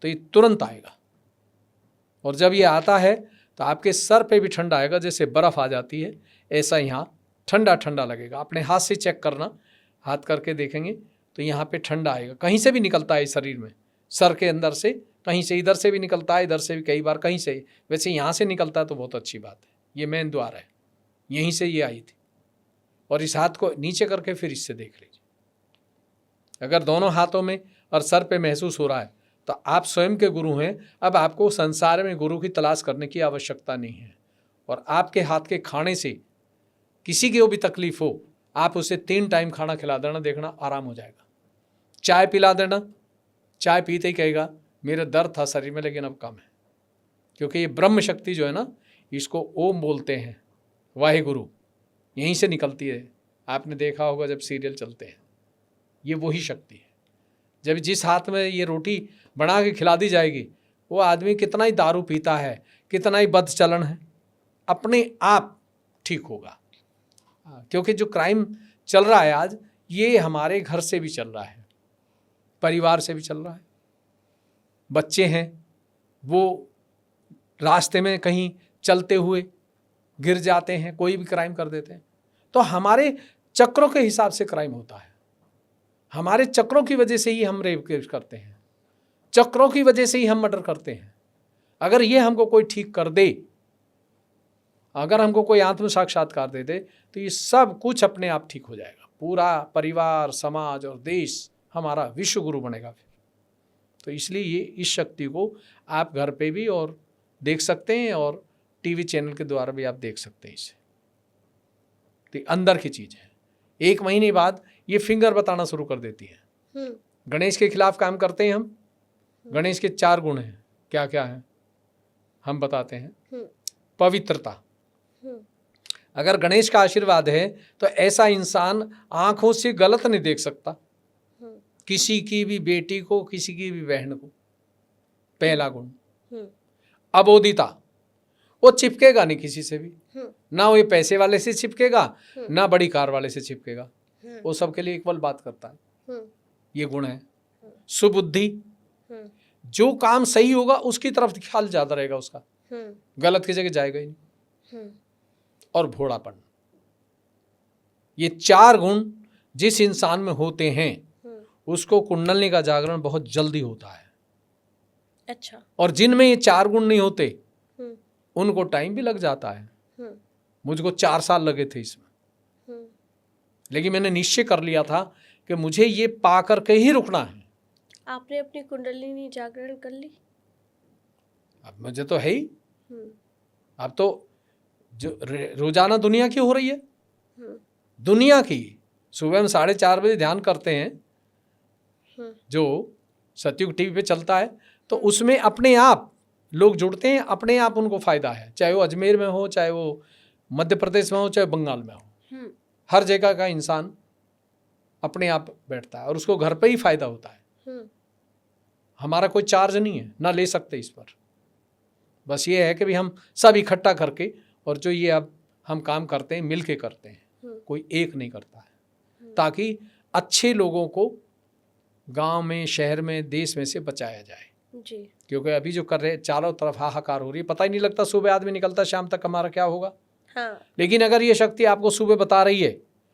तो ये तुरंत आएगा। और जब ये आता है तो आपके सर पे भी ठंडा आएगा, जैसे बर्फ़ आ जाती है ऐसा यहाँ ठंडा ठंडा लगेगा। अपने हाथ से चेक करना, हाथ करके देखेंगे तो यहाँ पे ठंडा आएगा। कहीं से भी निकलता है शरीर में, सर के अंदर से, कहीं से, इधर से भी निकलता है, इधर से भी कई बार, कहीं से। वैसे यहाँ से निकलता है तो बहुत अच्छी बात है। ये मेन द्वार है, यहीं से ये आई थी। और इस हाथ को नीचे करके फिर इससे देख लीजिए। अगर दोनों हाथों में और सर पे महसूस हो रहा है तो आप स्वयं के गुरु हैं। अब आपको संसार में गुरु की तलाश करने की आवश्यकता नहीं है। और आपके हाथ के खाने से किसी की भी तकलीफ हो, आप उसे 3 टाइम खाना खिला देना, देखना आराम हो जाएगा। चाय पिला देना, चाय पीते ही कहेगा मेरा दर्द था शरीर में लेकिन अब कम है। क्योंकि ये ब्रह्म शक्ति जो है ना, इसको ओम बोलते हैं, वाहिगुरु, यहीं से निकलती है। आपने देखा होगा जब सीरियल चलते हैं, ये वही शक्ति है। जब जिस हाथ में ये रोटी बना के खिला दी जाएगी, वो आदमी कितना ही दारू पीता है, कितना ही बद चलन है, अपने आप ठीक होगा। क्योंकि जो क्राइम चल रहा है आज, ये हमारे घर से भी चल रहा है, परिवार से भी चल रहा है। बच्चे हैं, वो रास्ते में कहीं चलते हुए गिर जाते हैं, कोई भी क्राइम कर देते हैं। तो हमारे चक्रों के हिसाब से क्राइम होता है। हमारे चक्रों की वजह से ही हम रेप केस करते हैं, चक्रों की वजह से ही हम मर्डर करते हैं। अगर ये हमको कोई ठीक कर दे, अगर हमको कोई आत्म साक्षात्कार दे दे, तो ये सब कुछ अपने आप ठीक हो जाएगा। पूरा परिवार, समाज और देश हमारा विश्व गुरु बनेगा फिर। तो इसलिए ये इस शक्ति को आप घर पे भी और देख सकते हैं और टीवी चैनल के द्वारा भी आप देख सकते हैं। इसे तो अंदर की चीज़ है। 1 महीने बाद ये फिंगर बताना शुरू कर देती है। गणेश के खिलाफ काम करते हैं हम। गणेश के 4 गुण हैं, क्या क्या हैं हम बताते हैं। पवित्रता, अगर गणेश का आशीर्वाद है तो ऐसा इंसान आंखों से गलत नहीं देख सकता, किसी की भी बेटी को, किसी की भी बहन को। पहला गुण। अबोधिता, वो चिपकेगा नहीं किसी से भी, ना वो पैसे वाले से चिपकेगा, ना बड़ी कार वाले से चिपकेगा, वो सबके लिए इक्वल बात करता है। ये गुण है। सुबुद्धि, जो काम सही होगा उसकी तरफ ख्याल ज्यादा रहेगा उसका, गलत की जगह जाएगा ही नहीं। और भोलापन, ये 4 गुण जिस इंसान में होते हैं उसको कुंडलिनी का जागरण बहुत जल्दी होता है। अच्छा। और जिनमें ये 4 गुण नहीं होते उनको टाइम भी लग जाता है। मुझको 4 साल लगे थे इसमें, लेकिन मैंने निश्चय कर लिया था कि मुझे ये पा करके ही रुकना है। आपने अपनी कुंडलिनी जागरण कर ली? अब मुझे तो है ही। हम्म, अब तो जो रोजाना दुनिया की हो रही है, हम्म, दुनिया की। सुबह हम 4:30 बजे ध्यान करते हैं, जो सतयुग टीवी पे चलता है, तो उसमें अपने आप लोग जुड़ते हैं, अपने आप उनको फायदा है। चाहे वो अजमेर में हो, चाहे वो मध्य प्रदेश में हो, चाहे बंगाल में हो, हर जगह का इंसान अपने आप बैठता है और उसको घर पे ही फायदा होता है। हमारा कोई चार्ज नहीं है, ना ले सकते इस पर। बस ये है कि भी हम सब इकट्ठा करके, और जो ये अब हम काम करते हैं मिल के करते हैं, कोई एक नहीं करता है, ताकि अच्छे लोगों को गांव में, शहर में, देश में से बचाया जाए जी। क्योंकि अभी जो कर रहे, चारों तरफ हाहाकार हो रही है, पता ही नहीं लगता सुबह आदमी निकलता शाम तक हमारा क्या होगा। हाँ। लेकिन अगर ये शक्ति आपको सुबह बता रही है,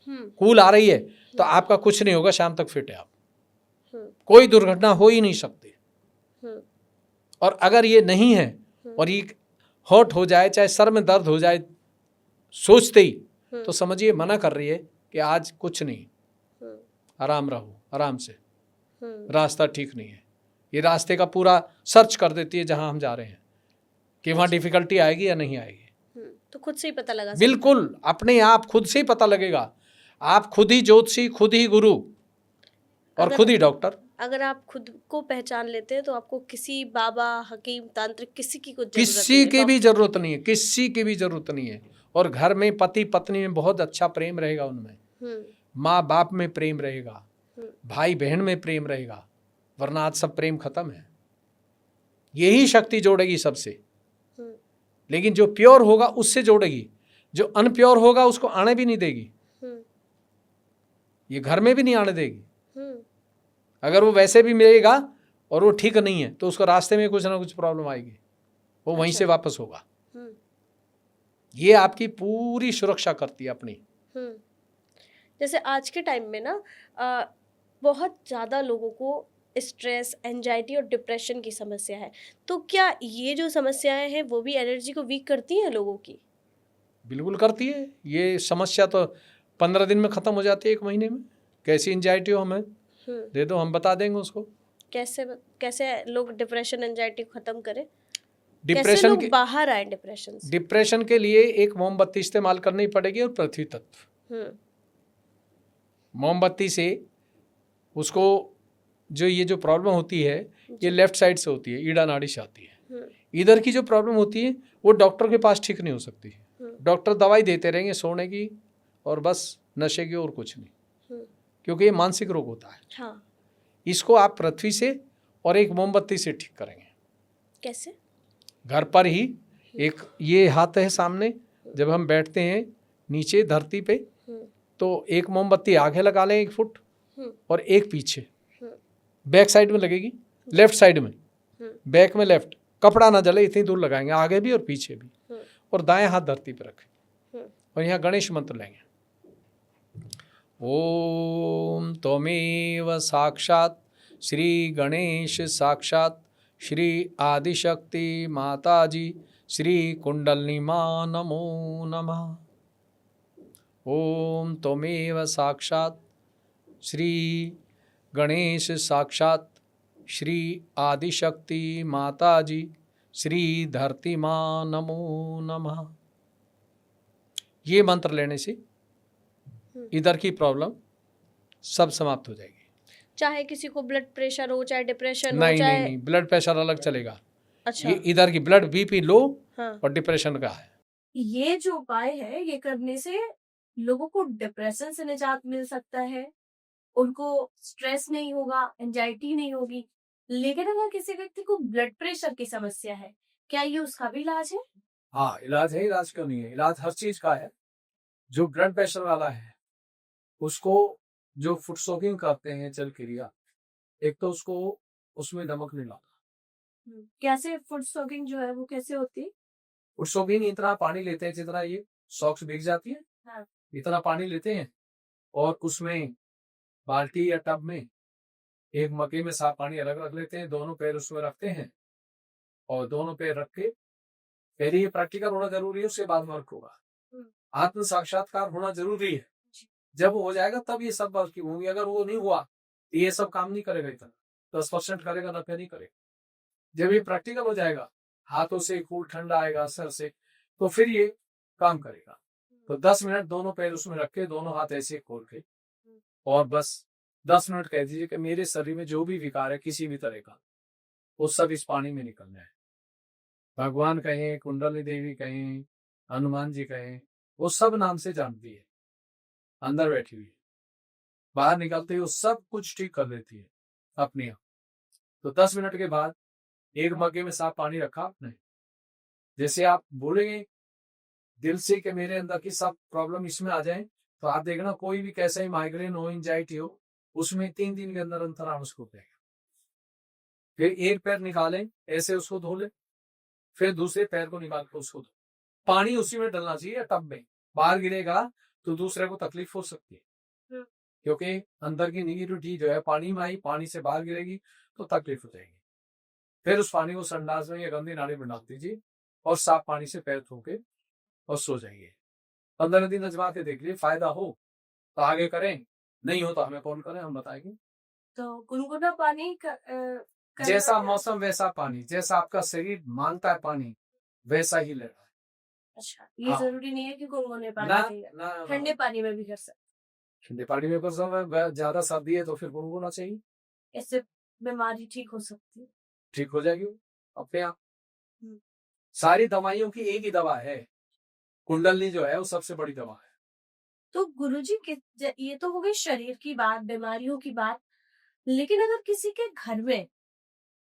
कूल आ रही है, तो आपका कुछ नहीं होगा, शाम तक फिट है आप, कोई दुर्घटना हो ही नहीं सकती। और अगर ये नहीं है और ये हॉट हो जाए, चाहे सर में दर्द हो जाए सोचते ही, तो समझिए मना कर रही है कि आज कुछ नहीं, आराम रहो, आराम से, रास्ता ठीक नहीं है। ये रास्ते का पूरा सर्च कर देती है जहां हम जा रहे हैं, कि वहां डिफिकल्टी आएगी या नहीं आएगी। तो खुद से ही पता लगा, बिल्कुल अपने आप खुद से ही पता लगेगा। आप खुद ही ज्योतिषी, खुद ही गुरु और खुद ही डॉक्टर। अगर आप खुद को पहचान लेते हैं तो आपको किसी बाबा, हकीम, तांत्रिक, किसी की कुछ किसी की भी जरूरत नहीं है, किसी की भी जरूरत नहीं है। और घर में पति पत्नी में बहुत अच्छा प्रेम रहेगा, उनमें माँ बाप में प्रेम रहेगा, भाई बहन में प्रेम रहेगा, वरना आज सब प्रेम खत्म है। यही शक्ति जोड़ेगी सबसे। लेकिन जो प्योर होगा उससे जोड़ेगी, जो अनप्योर होगा उसको आने भी नहीं देगी, ये घर में भी नहीं आने देगी। अगर वो वैसे भी मिलेगा और वो ठीक नहीं है, तो उसको रास्ते में कुछ ना कुछ प्रॉब्लम आएगी, वो वहीं से वापस होगा। ये आपकी पूरी सुरक्षा करती है अपनी। जैसे आज के टाइम में ना बहुत ज़्यादा लोगों को स्ट्रेस, एंजाइटी और डिप्रेशन की समस्या है, तो क्या ये जो समस्याएं हैं वो भी एनर्जी को वीक करती हैं लोगों की? बिल्कुल करती है। ये समस्या तो 15 दिन में ख़त्म हो जाती है, 1 महीने में। कैसी एंजाइटी हो हमें दे दो, हम बता देंगे उसको। कैसे लोग डिप्रेशन, एंजाइटी को खत्म करें? डिप्रेशन लोग बाहर आए डिप्रेशन से? डिप्रेशन के लिए एक मोमबत्ती इस्तेमाल करनी पड़ेगी और पृथ्वी तत्व। मोमबत्ती से उसको, जो ये जो प्रॉब्लम होती है ये लेफ्ट साइड से होती है, ईड़ा नाड़ी से आती है। इधर की जो प्रॉब्लम होती है वो डॉक्टर के पास ठीक नहीं हो सकती। डॉक्टर दवाई देते रहेंगे सोने की और बस नशे की, और कुछ नहीं, क्योंकि ये मानसिक रोग होता है। हाँ। इसको आप पृथ्वी से और एक मोमबत्ती से ठीक करेंगे। कैसे? घर पर ही एक ये हाथ है सामने, जब हम बैठते हैं नीचे धरती पे, तो एक मोमबत्ती आगे लगा लें 1 फुट और एक पीछे, बैक साइड में लगेगी, लेफ्ट साइड में, बैक में लेफ्ट, कपड़ा ना जले इतनी दूर लगाएंगे, आगे भी और पीछे भी, और दाएं हाथ धरती पे रखें और यहाँ गणेश मंत्र लेंगे। ओम त्वमेव साक्षात श्री गणेश साक्षात श्री आदिशक्ति माताजी श्री कुंडलिनी माँ नमो नमः। ओम त्वमेव साक्षात श्री गणेश साक्षात श्री आदिशक्ति माताजी श्री धरती माँ नमो नमः। ये मंत्र लेने से इधर की प्रॉब्लम सब समाप्त हो जाएगी। चाहे किसी को ब्लड प्रेशर हो, चाहे डिप्रेशन नहीं, हो, चाहे नहीं, ब्लड प्रेशर अलग चलेगा। अच्छा। ये इधर की ब्लड बीपी लो और डिप्रेशन का है। ये जो उपाय है ये करने से लोगों को डिप्रेशन से निजात मिल सकता है, उनको स्ट्रेस नहीं होगा, एंजाइटी नहीं होगी। लेकिन अगर किसी व्यक्ति को ब्लड प्रेशर की समस्या है, क्या ये उसका भी इलाज है? हाँ, इलाज है। इलाज क्यों नहीं है? इलाज हर चीज का है। जो ब्लड प्रेशर वाला है उसको जो फूड सोकिंग करते हैं जल क्रिया, एक तो उसको उसमें नमक नहीं लाना। कैसे फूड सोकिंग जो है वो कैसे होती है? फूड सोकिंग इतना पानी लेते हैं जितना ये सॉक्स भीग जाती है। हाँ। इतना पानी लेते हैं और उसमें बाल्टी या टब में एक मग्गे में साफ पानी अलग रख लेते हैं, दोनों पैर उसमें रखते हैं और दोनों पैर रख के, पहले ये प्रैक्टिकल होना जरूरी है, उसके बाद वर्क होगा। आत्म साक्षात्कार होना जरूरी है। जब वो हो जाएगा तब ये सब वर्किंग होंगी। अगर वो नहीं हुआ तो ये सब काम नहीं करेगा, इतना 10% करेगा, 90 नहीं करेगा। जब ये प्रैक्टिकल हो जाएगा, हाथों से खून ठंडा आएगा सर से, तो फिर ये काम करेगा। तो 10 मिनट दोनों पैर उसमें रख के, दोनों हाथ ऐसे खोल के, और बस 10 मिनट कह दीजिए कि मेरे शरीर में जो भी विकार है किसी भी तरह का, वो सब इस पानी में निकलना है। भगवान कहें, कुंडली देवी कहें, हनुमान जी कहें, वो सब नाम से जानती है, अंदर बैठी हुई है, बाहर निकलते ही वो सब कुछ ठीक कर देती है अपने आप। तो 10 मिनट के बाद एक मग्गे में साफ पानी रखा आपने, जैसे आप बोलेंगे दिल से कि मेरे अंदर की सब प्रॉब्लम इसमें आ जाए, तो आप देखना कोई भी कैसा ही माइग्रेन हो, एंजाइटी हो, उसमें 3 दिन के अंदर अंतराल उसको देगा। फिर एक पैर निकालें, ऐसे उसको धो ले, फिर दूसरे पैर को निकाल कर उसको धो। पानी उसी में डलना चाहिए टब में, बाहर गिरेगा तो दूसरे को तकलीफ हो सकती है, क्योंकि अंदर की निगेटिविटी जो है पानी में आई, पानी से बाहर गिरेगी तो तकलीफ हो जाएगी। फिर उस पानी को संडास में या गंदी नाली में डाल दीजिए और साफ पानी से पैर धो के और सो जाइए। 15 दिन अजमा के देख लीजिए, फायदा हो तो आगे करें, नहीं हो तो हमें कॉल करें, हम बताएंगे। तो गुनगुना पानी जैसा मौसम वैसा पानी, जैसा आपका शरीर मांगता है पानी वैसा ही लेना है। अच्छा, ये हाँ। जरूरी नहीं है कि गुनगुने पानी ना चाहिए, ना ठंडे पानी में भी कर सकते, ठंडे पानी में कर सकते, ज्यादा सर्दी है तो फिर गुनगुना चाहिए, इससे बीमारी ठीक हो सकती है। ठीक हो जाएगी अपने आप। हम्म। सारी दवाइयों की एक ही दवा है, कुंडलनी जो है वो सबसे बड़ी दवा है। तो गुरुजी ये तो हो गई शरीर की बात, बीमारियों की बात, लेकिन अगर किसी के घर में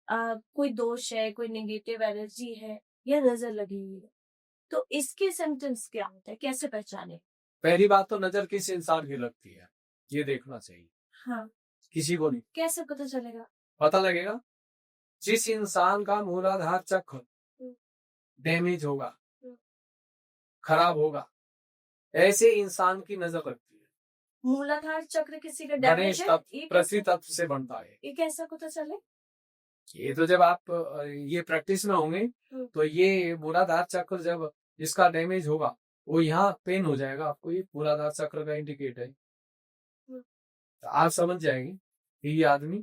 कोई दोष है, कोई नेगेटिव एनर्जी है या नजर लगी हुई है, तो इसके सिम्टम्स क्या होते हैं, कैसे पहचाने? पहली बात तो नजर किस इंसान की लगती है ये देखना चाहिए। हाँ, किसी को नहीं कैसे पता चलेगा? पता लगेगा, जिस इंसान का मूलाधार चक्र डैमेज होगा, खराब होगा, ऐसे इंसान की नजर लगती है। मूलाधार चक्र किसी का गणेश डैमेज है, तत्व ये पृथ्वी कैसे, तत्व से बनता है। ये कैसे पता चले? ये तो जब आप ये प्रैक्टिस में होंगे तो ये मूलाधार चक्र जब इसका डैमेज होगा, वो यहाँ पेन हो जाएगा आपको, ये मूलाधार चक्र का इंडिकेट है, तो आप समझ जाएंगे कि ये आदमी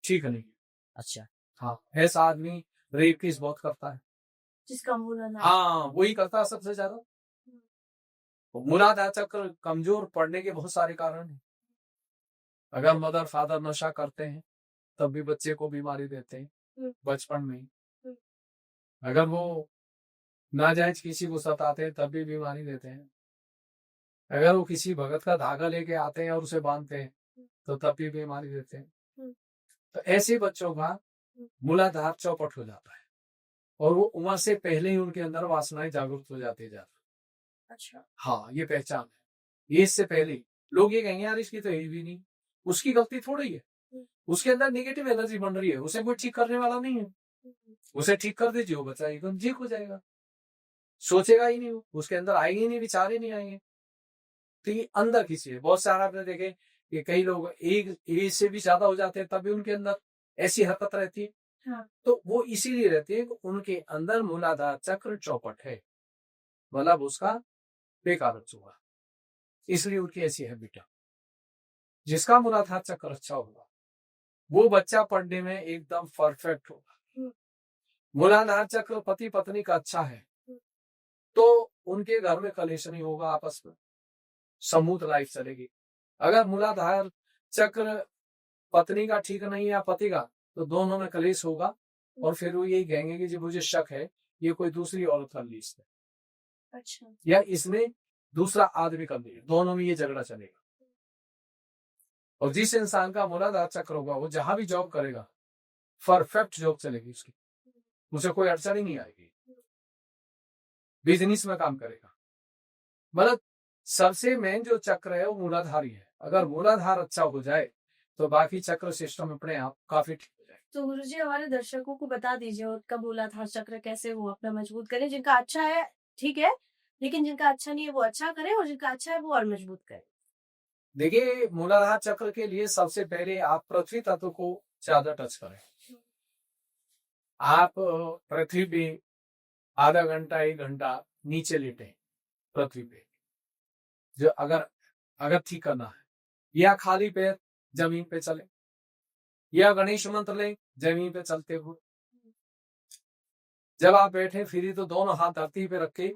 ठीक नहीं है। अच्छा, हाँ, ऐसा आदमी रेप केस बहुत करता है। जिसका मूलाधार, हाँ, वही करता है सबसे ज्यादा। तो मूलाधार चक्र कमजोर पड़ने के बहुत सारे कारण हैं। अगर मदर फादर नशा करते हैं तब भी बच्चे को बीमारी देते हैं बचपन में ही। अगर वो नाजायज किसी को सताते हैं तब भी बीमारी देते हैं। अगर वो किसी भगत का धागा लेके आते हैं और उसे बांधते हैं तो तब भी बीमारी देते हैं। तो ऐसे बच्चों का मूलाधार चौपट हो जाता है और वो उम्र से पहले ही उनके अंदर वासनाएं जागरूक हो जाती है। अच्छा, हाँ, ये पहचान है। ये इससे पहले लोग ये कहेंगे यार इसकी तो यही भी नहीं, उसकी गलती थोड़ी है, उसके अंदर नेगेटिव एनर्जी बन रही है, उसे कोई ठीक करने वाला नहीं है, उसे ठीक कर दीजिए, वो बच्चा एकदम ठीक हो जाएगा, सोचेगा ही नहीं, वो उसके अंदर आएंगे ही नहीं, विचार ही नहीं आएंगे। तो ये अंदर किसी है। बहुत सारा आपने देखे कि कई लोग एक एज से भी ज्यादा हो जाते हैं तब भी उनके अंदर ऐसी हरकत रहती है। हाँ। तो वो इसीलिए रहती है कि उनके अंदर मूलाधार चक्र चौपट है, मतलब उसका बेकार हुआ, इसलिए उनकी ऐसी हैबिट है। जिसका मूलाधार चक्र अच्छा होगा वो बच्चा पढ़ने में एकदम परफेक्ट होगा। मूलाधार चक्र पति पत्नी का अच्छा है तो उनके घर में कलेश नहीं होगा, आपस में स्मूथ लाइफ चलेगी। अगर मूलाधार चक्र पत्नी का ठीक नहीं है या पति का, तो दोनों में कलेश होगा और फिर वो यही कहेंगे कि जी मुझे शक है ये कोई दूसरी औरत कर ली इसने, अच्छा, या इसने दूसरा आदमी कर लिया, दोनों में ये झगड़ा चलेगा। और जिस इंसान का मूलाधार चक्र होगा वो जहां भी जॉब करेगा परफेक्ट जॉब चलेगी उसकी, उसे कोई अड़चन ही नहीं आएगी, बिजनेस में काम करेगा। मतलब सबसे मेन जो चक्र है वो मूलाधार ही है। अगर मूलाधार अच्छा हो जाए तो बाकी चक्र सिस्टम अपने आप काफी ठीक हो जाए। तो गुरुजी हमारे दर्शकों को बता दीजिए उनका मूलाधार चक्र कैसे वो अपना मजबूत करें। जिनका अच्छा है ठीक है, लेकिन जिनका अच्छा नहीं है वो अच्छा करे और जिनका अच्छा है वो और मजबूत करे। देखिए, मूलाधार चक्र के लिए सबसे पहले आप पृथ्वी तत्व को ज्यादा टच करें। आप पृथ्वी पे आधा घंटा 1 घंटा नीचे लेटे पृथ्वी पे। जो अगर अगर ठीक करना है, या खाली पैर जमीन पे चले, या गणेश मंत्र लें जमीन पे चलते हुए। जब आप बैठे फिरी तो दोनों हाथ धरती पे रखे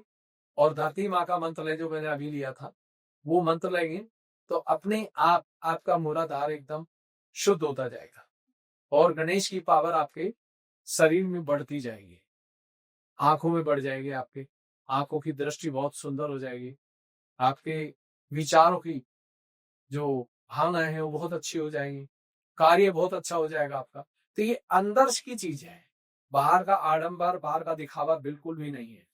और धरती माँ का मंत्र लें, जो मैंने अभी लिया था वो मंत्र लेंगे तो अपने आप आपका मूलाधार एकदम शुद्ध होता जाएगा और गणेश की पावर आपके शरीर में बढ़ती जाएगी, आंखों में बढ़ जाएगी, आपके आंखों की दृष्टि बहुत सुंदर हो जाएगी, आपके विचारों की जो भावनाएं हैं वो बहुत अच्छी हो जाएंगी, कार्य बहुत अच्छा हो जाएगा आपका। तो ये अंदर की चीज है, बाहर का आडंबर, बाहर का दिखावा बिल्कुल भी नहीं है।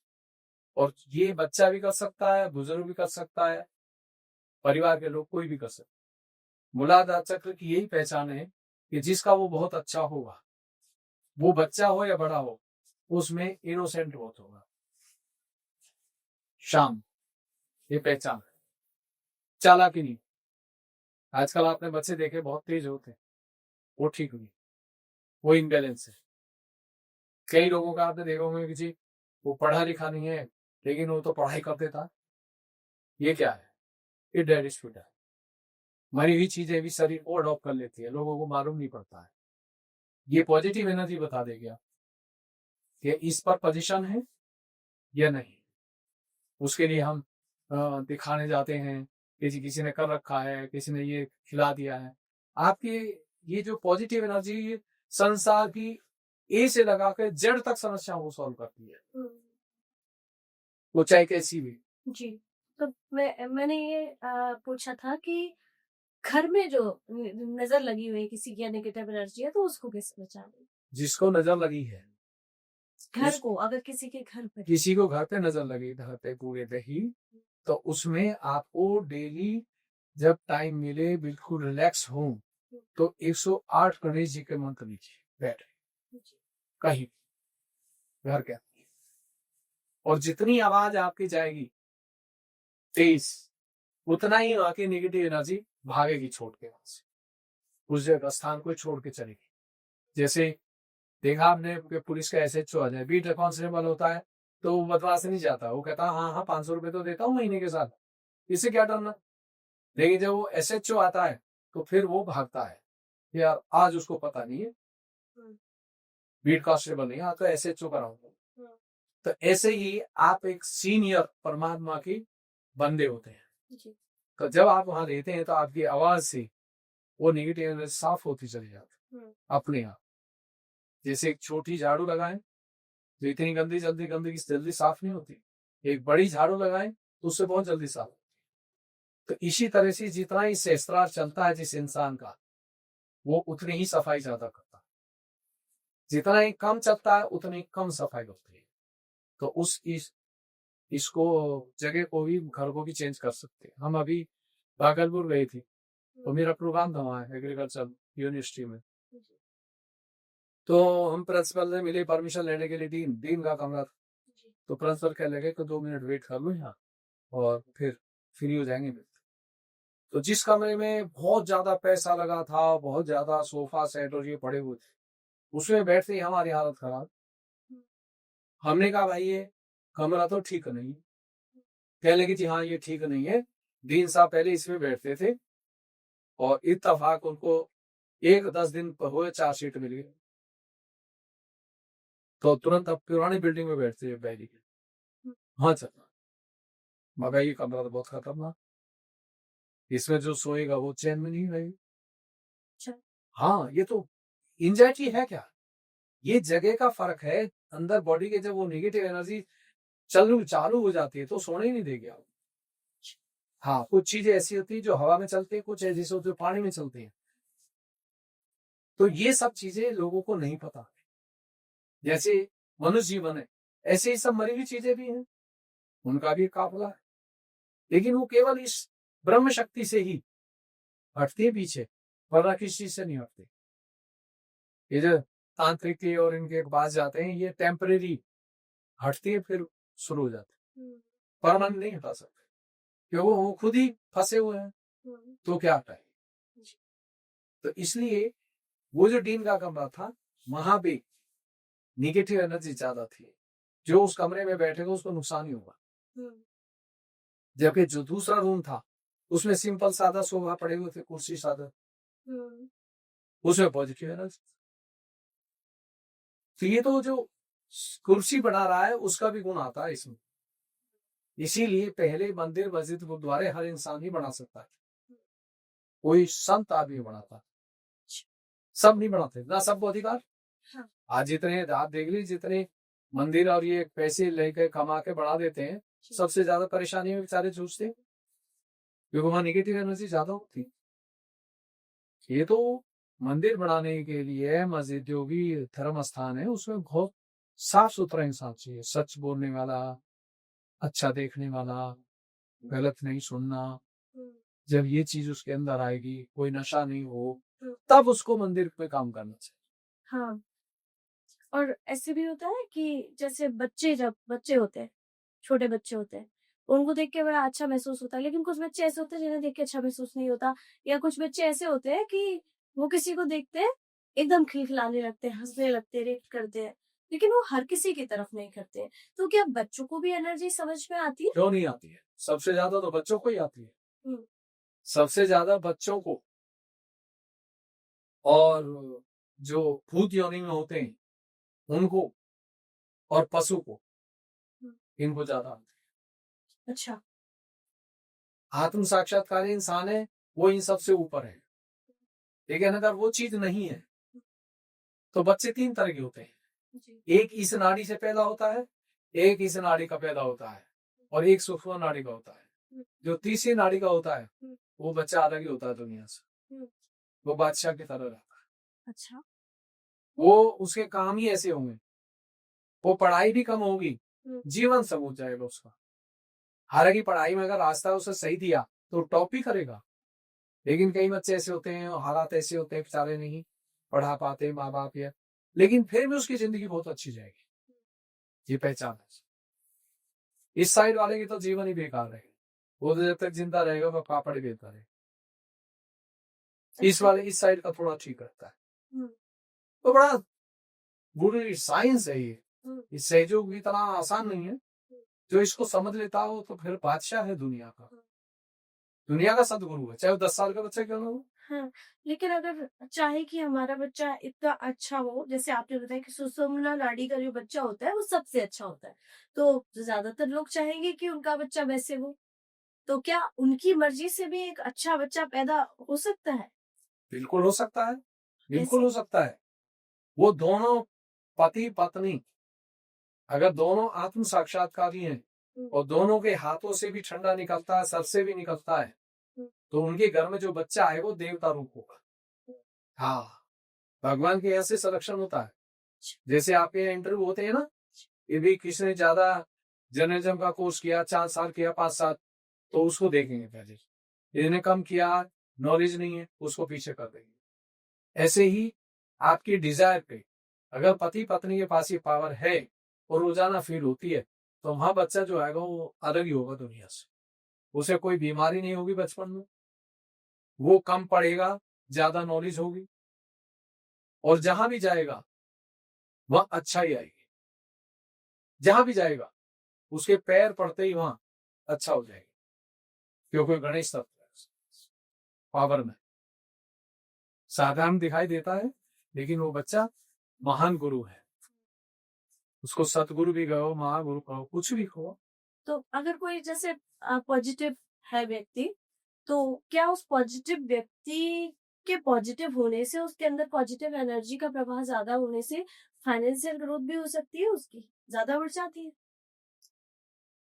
और ये बच्चा भी कर सकता है, बुजुर्ग भी कर सकता है, परिवार के लोग कोई भी कर सकते। मूलाधार चक्र की यही पहचान है कि जिसका वो बहुत अच्छा होगा, वो बच्चा हो या बड़ा हो, उसमें इनोसेंट बहुत होगा, शाम, ये पहचान है, चालाकी नहीं। आजकल आपने बच्चे देखे बहुत तेज होते हैं, वो ठीक नहीं, वो इनबैलेंस है। कई लोगों का आपने देखा होगा कि जी वो पढ़ा लिखा नहीं है लेकिन वो तो पढ़ाई कर देता, ये क्या है? ये डेड स्पीड है, मरी हुई चीजें भी शरीर को अडॉप्ट कर लेती है, लोगों को मालूम नहीं पड़ता है। ये पॉजिटिव एनर्जी बता देगी आप कि इस पर पोजीशन है या नहीं। उसके लिए हम दिखाने जाते हैं, किसी ने कर रखा है, किसी ने ये खिला दिया है। आपकी ये जो पॉजिटिव एनर्जी ये संसार की ए से लगा कर जेड तक समस्याओं को सॉल्व करती है, वो चाहे कैसी भी। जी, तो मैंने ये पूछा था कि घर में जो नजर लगी हुई किसी की नेगेटिव एनर्जी है तो उसको कैसे बचाना? जिसको नजर लगी है, घर को, अगर किसी के घर पे किसी को घर पे नजर लगी धरते पूरे दही, तो उसमें आपको डेली जब टाइम मिले, बिल्कुल रिलैक्स हो, तो 108 गणेश जी के मंत्र लीजिए बैठ कहीं घर के, और जितनी आवाज आपकी जाएगी तेज, उतना ही वहां की नेगेटिव एनर्जी भागेगी छोड़ के, वहां से उस जगह स्थान को छोड़ के चलेगी। जैसे देखा आपने कि पुलिस का एसएचओ आ जाए, बीट कांस्टेबल होता है तो वो बदमाश नहीं जाता, वो कहता हाँ हाँ 500 रुपए तो देता हूँ महीने के साथ, इससे क्या डरना। लेकिन जब वो एसएचओ आता है तो फिर वो भागता है, यार आज उसको पता नहीं है बीट कांस्टेबल नहीं आता, एसएचओ कराऊंगा। तो ऐसे ही आप एक सीनियर परमात्मा की बंदे होते हैं, तो जब आप वहां रहते हैं तो आपकी आवाज से वो नेगेटिव एनर्जी साफ होती चली जाती अपने आप। जैसे एक छोटी झाड़ू लगाएं तो इतनी गंदगी जल्दी साफ नहीं होती, एक बड़ी झाड़ू लगाएं तो उससे बहुत जल्दी साफ होती। तो इसी तरह से जितना ही सहस्त्रार चलता है जिस इंसान का, वो उतनी ही सफाई ज्यादा करता है, जितना ही कम चलता है उतनी कम सफाई होती है। तो उस इसको जगह को भी, घर को भी चेंज कर सकते हैं। हम अभी भागलपुर गए थे तो मेरा प्रोग्राम था वहाँ एग्रीकल्चर यूनिवर्सिटी में, तो हम प्रिंसिपल से मिले परमिशन लेने के लिए, दिन का कमरा था, तो प्रिंसिपल कहने लगे कि 2 मिनट वेट कर लो यहाँ और फिर फ्री हो जाएंगे। तो जिस कमरे में बहुत ज्यादा पैसा लगा था, बहुत ज्यादा सोफा सेट और ये पड़े हुए थे, उसमें बैठते ही हमारी हालत खराब। हमने कहा भाई ये कमरा तो ठीक नहीं है, कहने लगी जी हाँ ये ठीक नहीं है, 3 साल पहले इसमें बैठते थे और इत्तफाक उनको 10 दिन हुए 4 सीट मिल गई, तो तुरंत अब पुरानी बिल्डिंग में बैठते हैं पहली के। हाँ चलना मगर ये कमरा तो बहुत खतरनाक, इसमें जो सोएगा वो चैन में नहीं रहेगी। हाँ ये तो एंजाइटी है क्या, ये जगह का फर्क है। अंदर बॉडी के जब वो नेगेटिव एनर्जी चालू हो जाती है तो सोने ही नहीं देगी आप। हाँ कुछ चीजें ऐसी होती है जो हवा में चलती है, कुछ ऐसी होती है पानी में चलती है। तो ये सब चीजें लोगों को नहीं पता। जैसे मनुष्य जीवन है, ऐसे ही सब मरी हुई चीजें भी हैं, उनका भी काफिला है, लेकिन वो केवल इस ब्रह्म शक्ति से ही हटती है पीछे, वरना किसी चीज से नहीं हटते। ये जो तांत्रिक के और इनके पास जाते हैं, ये टेम्परेरी हटती है फिर शुरू हो जाते हैं, परमानेंट नहीं हटा सकते क्योंकि वो खुद ही फंसे हुए हैं, तो क्या हटाए। तो इसलिए वो जो डीन का कमरा था वहां पे निगेटिव एनर्जी ज्यादा थी, जो उस कमरे में बैठेगा उसको नुकसान ही होगा। जबकि जो दूसरा रूम था उसमें सिंपल सादा सोफा पड़े हुए थे, कुर्सी सादा, हम्म, उसमें पॉजिटिव एनर्जी। तो ये तो जो कुर्सी बना रहा है उसका भी गुण आता है इसमें। इसीलिए पहले मंदिर मस्जिद गुरुद्वारे हर इंसान ही बना सकता है, कोई संत आदमी बनाता है, सब नहीं बनाते ना, सबको अधिकार। हाँ। आज जितने आप देख लीजिए, जितने मंदिर और ये पैसे लेके कमा के बढ़ा देते हैं, सबसे ज्यादा परेशानी में बेचारे जूझते हैं, क्योंकि वहां निगेटिव एनर्जी ज्यादा होती। ये तो मंदिर बनाने के लिए मस्जिद जो भी धर्म स्थान है उसमें बहुत साफ सुथरा इंसान चाहिए, सच बोलने वाला, अच्छा देखने वाला, गलत नहीं सुनना। जब ये चीज उसके अंदर आएगी, कोई नशा नहीं हो, तब उसको मंदिर में काम करना चाहिए। हाँ, और ऐसे भी होता है कि जैसे बच्चे, जब बच्चे होते हैं, छोटे बच्चे होते हैं, उनको देख के बड़ा अच्छा महसूस होता है, लेकिन कुछ बच्चे ऐसे होते हैं जिन्हें देख के अच्छा महसूस नहीं होता, या कुछ बच्चे ऐसे होते हैं कि वो किसी को देखते हैं एकदम खिलखिलाने लगते हैं, हंसने लगते हैं, रिएक्ट करते हैं, लेकिन वो हर किसी की तरफ नहीं करते हैं। तो क्या बच्चों को भी एनर्जी समझ में आती है? क्यों नहीं आती है? सबसे ज्यादा तो बच्चों को ही आती है, हम्म, सबसे ज्यादा बच्चों को, और जो भूत योनि में होते हैं उनको, और पशु को, इनको ज्यादा आती है। अच्छा। आत्म साक्षात्कार इंसान है वो इन सबसे ऊपर है, लेकिन अगर वो चीज नहीं है तो बच्चे तीन तरह के होते हैं। जी। एक इस नाड़ी से पैदा होता है, एक इस नाड़ी का पैदा होता है, और एक सूक्ष्म नाड़ी का होता है। जो तीसरी नाड़ी का होता है वो बच्चा अलग ही होता है दुनिया से, वो बादशाह की तरह रहता है। अच्छा। वो उसके काम ही ऐसे होंगे, वो पढ़ाई भी कम होगी, जीवन सब हो जाएगा उसका। हालांकि पढ़ाई में अगर रास्ता उसे सही दिया तो टॉप भी करेगा, लेकिन कई बच्चे ऐसे होते हैं, हालात ऐसे होते हैं, बेचारे नहीं पढ़ा पाते माँ बाप या, लेकिन फिर भी उसकी जिंदगी बहुत अच्छी जाएगी, ये पहचान है। इस साइड वाले की तो जीवन ही बेकार रहेगा, वो तो जब तक जिंदा रहेगा वो पापड़ ही बेचता रहेगा। इस वाले इस साइड का थोड़ा ठीक रहता है। तो बड़ा बुरी साइंस है ये, इस सहयोग भी इतना आसान नहीं है। जो इसको समझ लेता हो तो फिर बादशाह है दुनिया का, दुनिया का सदगुरु है, चाहे वो 10 साल का बच्चा क्यों ना हो। हाँ, लेकिन अगर चाहे कि हमारा बच्चा इतना अच्छा हो, जैसे आपने बताया कि सुषुम्ना नाड़ी का जो बच्चा होता है वो सबसे अच्छा होता है, तो ज्यादातर लोग चाहेंगे कि उनका बच्चा वैसे हो, तो क्या उनकी मर्जी से भी एक अच्छा बच्चा पैदा हो सकता है? बिल्कुल हो सकता है, बिल्कुल कैसे? हो सकता है। वो दोनों पति पत्नी अगर दोनों आत्म साक्षात्कारी हैं और दोनों के हाथों से भी ठंडा निकलता है, सर से भी निकलता है, तो उनके घर में जो बच्चा है वो देवता रूप होगा। हाँ, भगवान के यहाँ से संरक्षण होता है। जैसे आपके यहाँ इंटरव्यू होते हैं ना, ये भी किसने ज्यादा जर्नलिज्म का कोर्स किया, 4 साल किया, 5 साल, तो उसको देखेंगे पहले। इसने कम किया, नॉलेज नहीं है, उसको पीछे कर देंगे। ऐसे ही आपकी डिजायर पे अगर पति पत्नी के पास ये पावर है और रोजाना फील होती है, तो वहां बच्चा जो आएगा वो अलग ही होगा दुनिया से। उसे कोई बीमारी नहीं होगी बचपन में, वो कम पढ़ेगा, ज्यादा नॉलेज होगी, और जहां भी जाएगा वह अच्छा ही आएगी। जहां भी जाएगा उसके पैर पड़ते ही वहां अच्छा हो जाएगा, क्योंकि गणेश तत्व है पावर में। साधारण दिखाई देता है, लेकिन वो बच्चा महान गुरु है, उसको सतगुरु भी कहो, महागुरु कहो, कुछ भी कहो। तो अगर कोई जैसे पॉजिटिव है व्यक्ति, तो क्या उस पॉजिटिव व्यक्ति के पॉजिटिव होने से, उसके अंदर पॉजिटिव एनर्जी का प्रवाह ज्यादा होने से फाइनेंशियल ग्रोथ भी हो सकती है, उसकी ज्यादा बढ़ जाती है?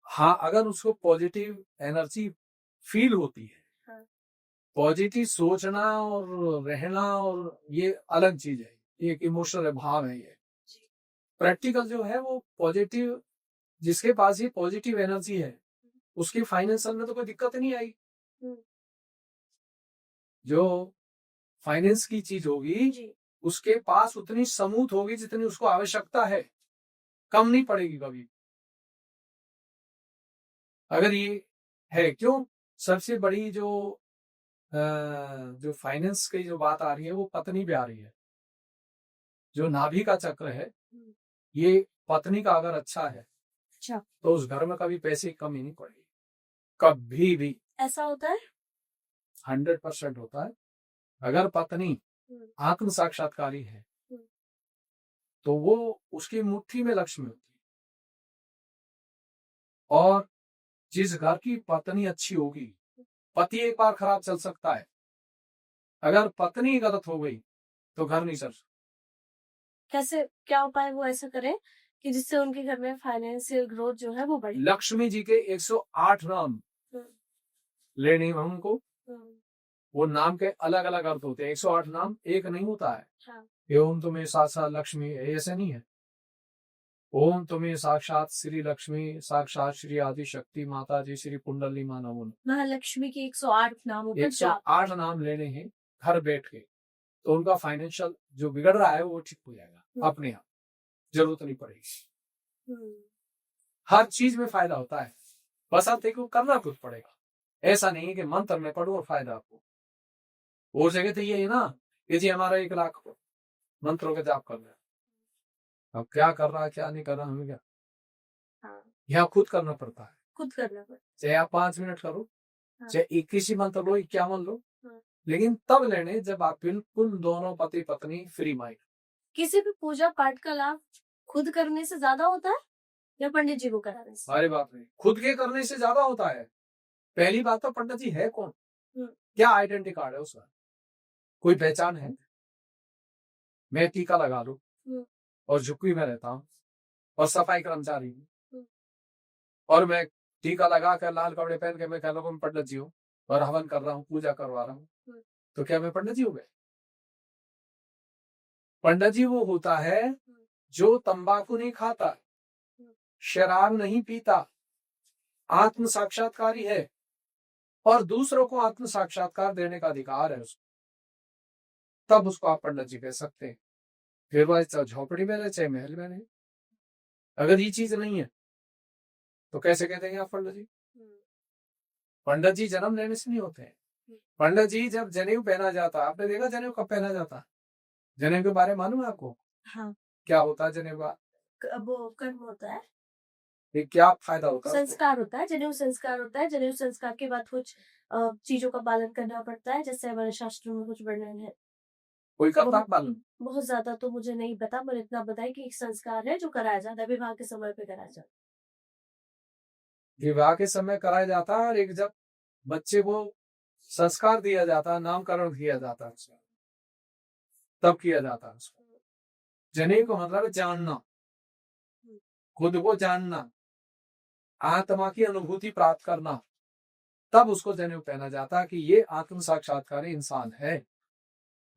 हाँ, अगर उसको पॉजिटिव एनर्जी फील होती है, हाँ। पॉजिटिव सोचना और रहना, और ये अलग चीज है, ये एक इमोशनल भाव है। ये प्रैक्टिकल जो है वो पॉजिटिव, जिसके पास ये पॉजिटिव एनर्जी है उसकी फाइनेंशियल में तो कोई दिक्कत नहीं आई। जो फाइनेंस की चीज होगी उसके पास उतनी समूथ होगी जितनी उसको आवश्यकता है, कम नहीं पड़ेगी कभी। अगर ये है, क्यों सबसे बड़ी जो फाइनेंस की जो बात आ रही है वो पत्नी पे आ रही है। जो नाभि का चक्र है ये पत्नी का अगर अच्छा है, अच्छा, तो उस घर में कभी पैसे की कमी नहीं पड़ेगी, कभी भी। ऐसा होता है? 100% होता है। अगर पत्नी हम्म, आत्म साक्षात्कारी है हम्म, तो वो उसकी मुट्ठी में लक्ष्मी होती है। और जिस घर की पत्नी अच्छी होगी, पति एक बार खराब चल सकता है, अगर पत्नी गलत हो गई तो घर नहीं चल सकता। कैसे, क्या उपाय वो ऐसा करें कि जिससे उनके घर में फाइनेंशियल ग्रोथ जो है वो बढ़े? लक्ष्मी जी के 108 नाम हम्म, लेने हैं हमको। हम्म, वो नाम के अलग अलग अर्थ होते हैं। 108 नाम एक नहीं होता है। हाँ, एवं तुम्हें साक्षात लक्ष्मी, ऐसे नहीं है। ओम तुम्हें साक्षात श्री लक्ष्मी, साक्षात श्री आदि शक्ति माता जी, श्री कुंडली माँ नमो नमः। महालक्ष्मी के 108 नामों का जाप। 108 नाम लेने हैं घर बैठ के, तो उनका फाइनेंशियल जो बिगड़ रहा है वो ठीक हो जाएगा अपने आप, जरूरत नहीं पड़ेगी। हम्म, हर चीज में फायदा होता है, बस आप देखो करना कुछ पड़ेगा। ऐसा नहीं है कि मंत्र में पढ़ो और फायदा आपको। वो जगह तो ये है ना कि जी हमारा 1 लाख मंत्रों का जाप करना है, अब क्या कर रहा है क्या नहीं कर रहा हमें क्या, हाँ, यहाँ खुद करना पड़ता है। खुद करना पड़ता चाहे आप 5 मिनट करो, हाँ। चाहे 21 ही मंत्र लो, 51 लो, हाँ। लेकिन तब लेने जब आप बिल्कुल दोनों पति पत्नी फ्री माइंड। किसी भी पूजा पाठ का लाभ खुद करने से ज्यादा होता है या पंडित जी को कराने से? अरे बाप रे, खुद के करने से ज्यादा होता है। पहली बात तो पंडित जी है कौन, हम्म, क्या आइडेंटिटी कार्ड है उसका, कोई पहचान है? मैं टीका लगा लूं हम्म, और झुग्गी में रहता हूँ और सफाई कर्मचारी हूँ, हम्म, और मैं टीका लगा कर लाल कपड़े पहन के मैं कह रहा हूँ पंडित जी हूँ और हवन कर रहा हूँ, पूजा करवा रहा हूँ, तो क्या मैं पंडित जी हो गए? पंडित जी वो होता है जो तंबाकू नहीं खाता, शराब नहीं पीता, आत्म साक्षात्कारी है और दूसरों को आत्म साक्षात्कार देने का अधिकार है उसको, तब उसको आप पंडित जी कह सकते हैं। फिर वह चाहे झोपड़ी में रहे चाहे महल में रहे, अगर ये चीज नहीं है तो कैसे कह देंगे आप पंडित जी? पंडित जी जन्म लेने से नहीं होते हैं। पंडित जी जब जनेऊ पहना जाता, आपने देखा जनेऊ कब पहना जाता? जनेऊ के बारे में मालूम है आपको? हाँ, क्या होता है जनेऊ का? वो कर्म होता है, ये क्या फायदा होता है उसको? संस्कार होता है, जनेऊ संस्कार होता है। जनेऊ संस्कार के बाद कुछ चीजों का पालन करना पड़ता है, जैसे हमारे शास्त्रों में कुछ वर्णन है। कोई करता है पालन? बहुत ज्यादा तो मुझे नहीं पता, पर इतना पता है कि एक संस्कार है जो कराया जाता है, विवाह के समय पे कराया जाता विवाह के समय कराया जाता है और एक जब बच्चे को संस्कार दिया जाता है, नामकरण किया जाता है उसका, तब किया जाता है उसको। जनेऊ का मतलब है जानना, खुद को जानना, आत्मा की अनुभूति प्राप्त करना, तब उसको जनेऊ पहना जाता है कि ये आत्म साक्षात्कारी इंसान है।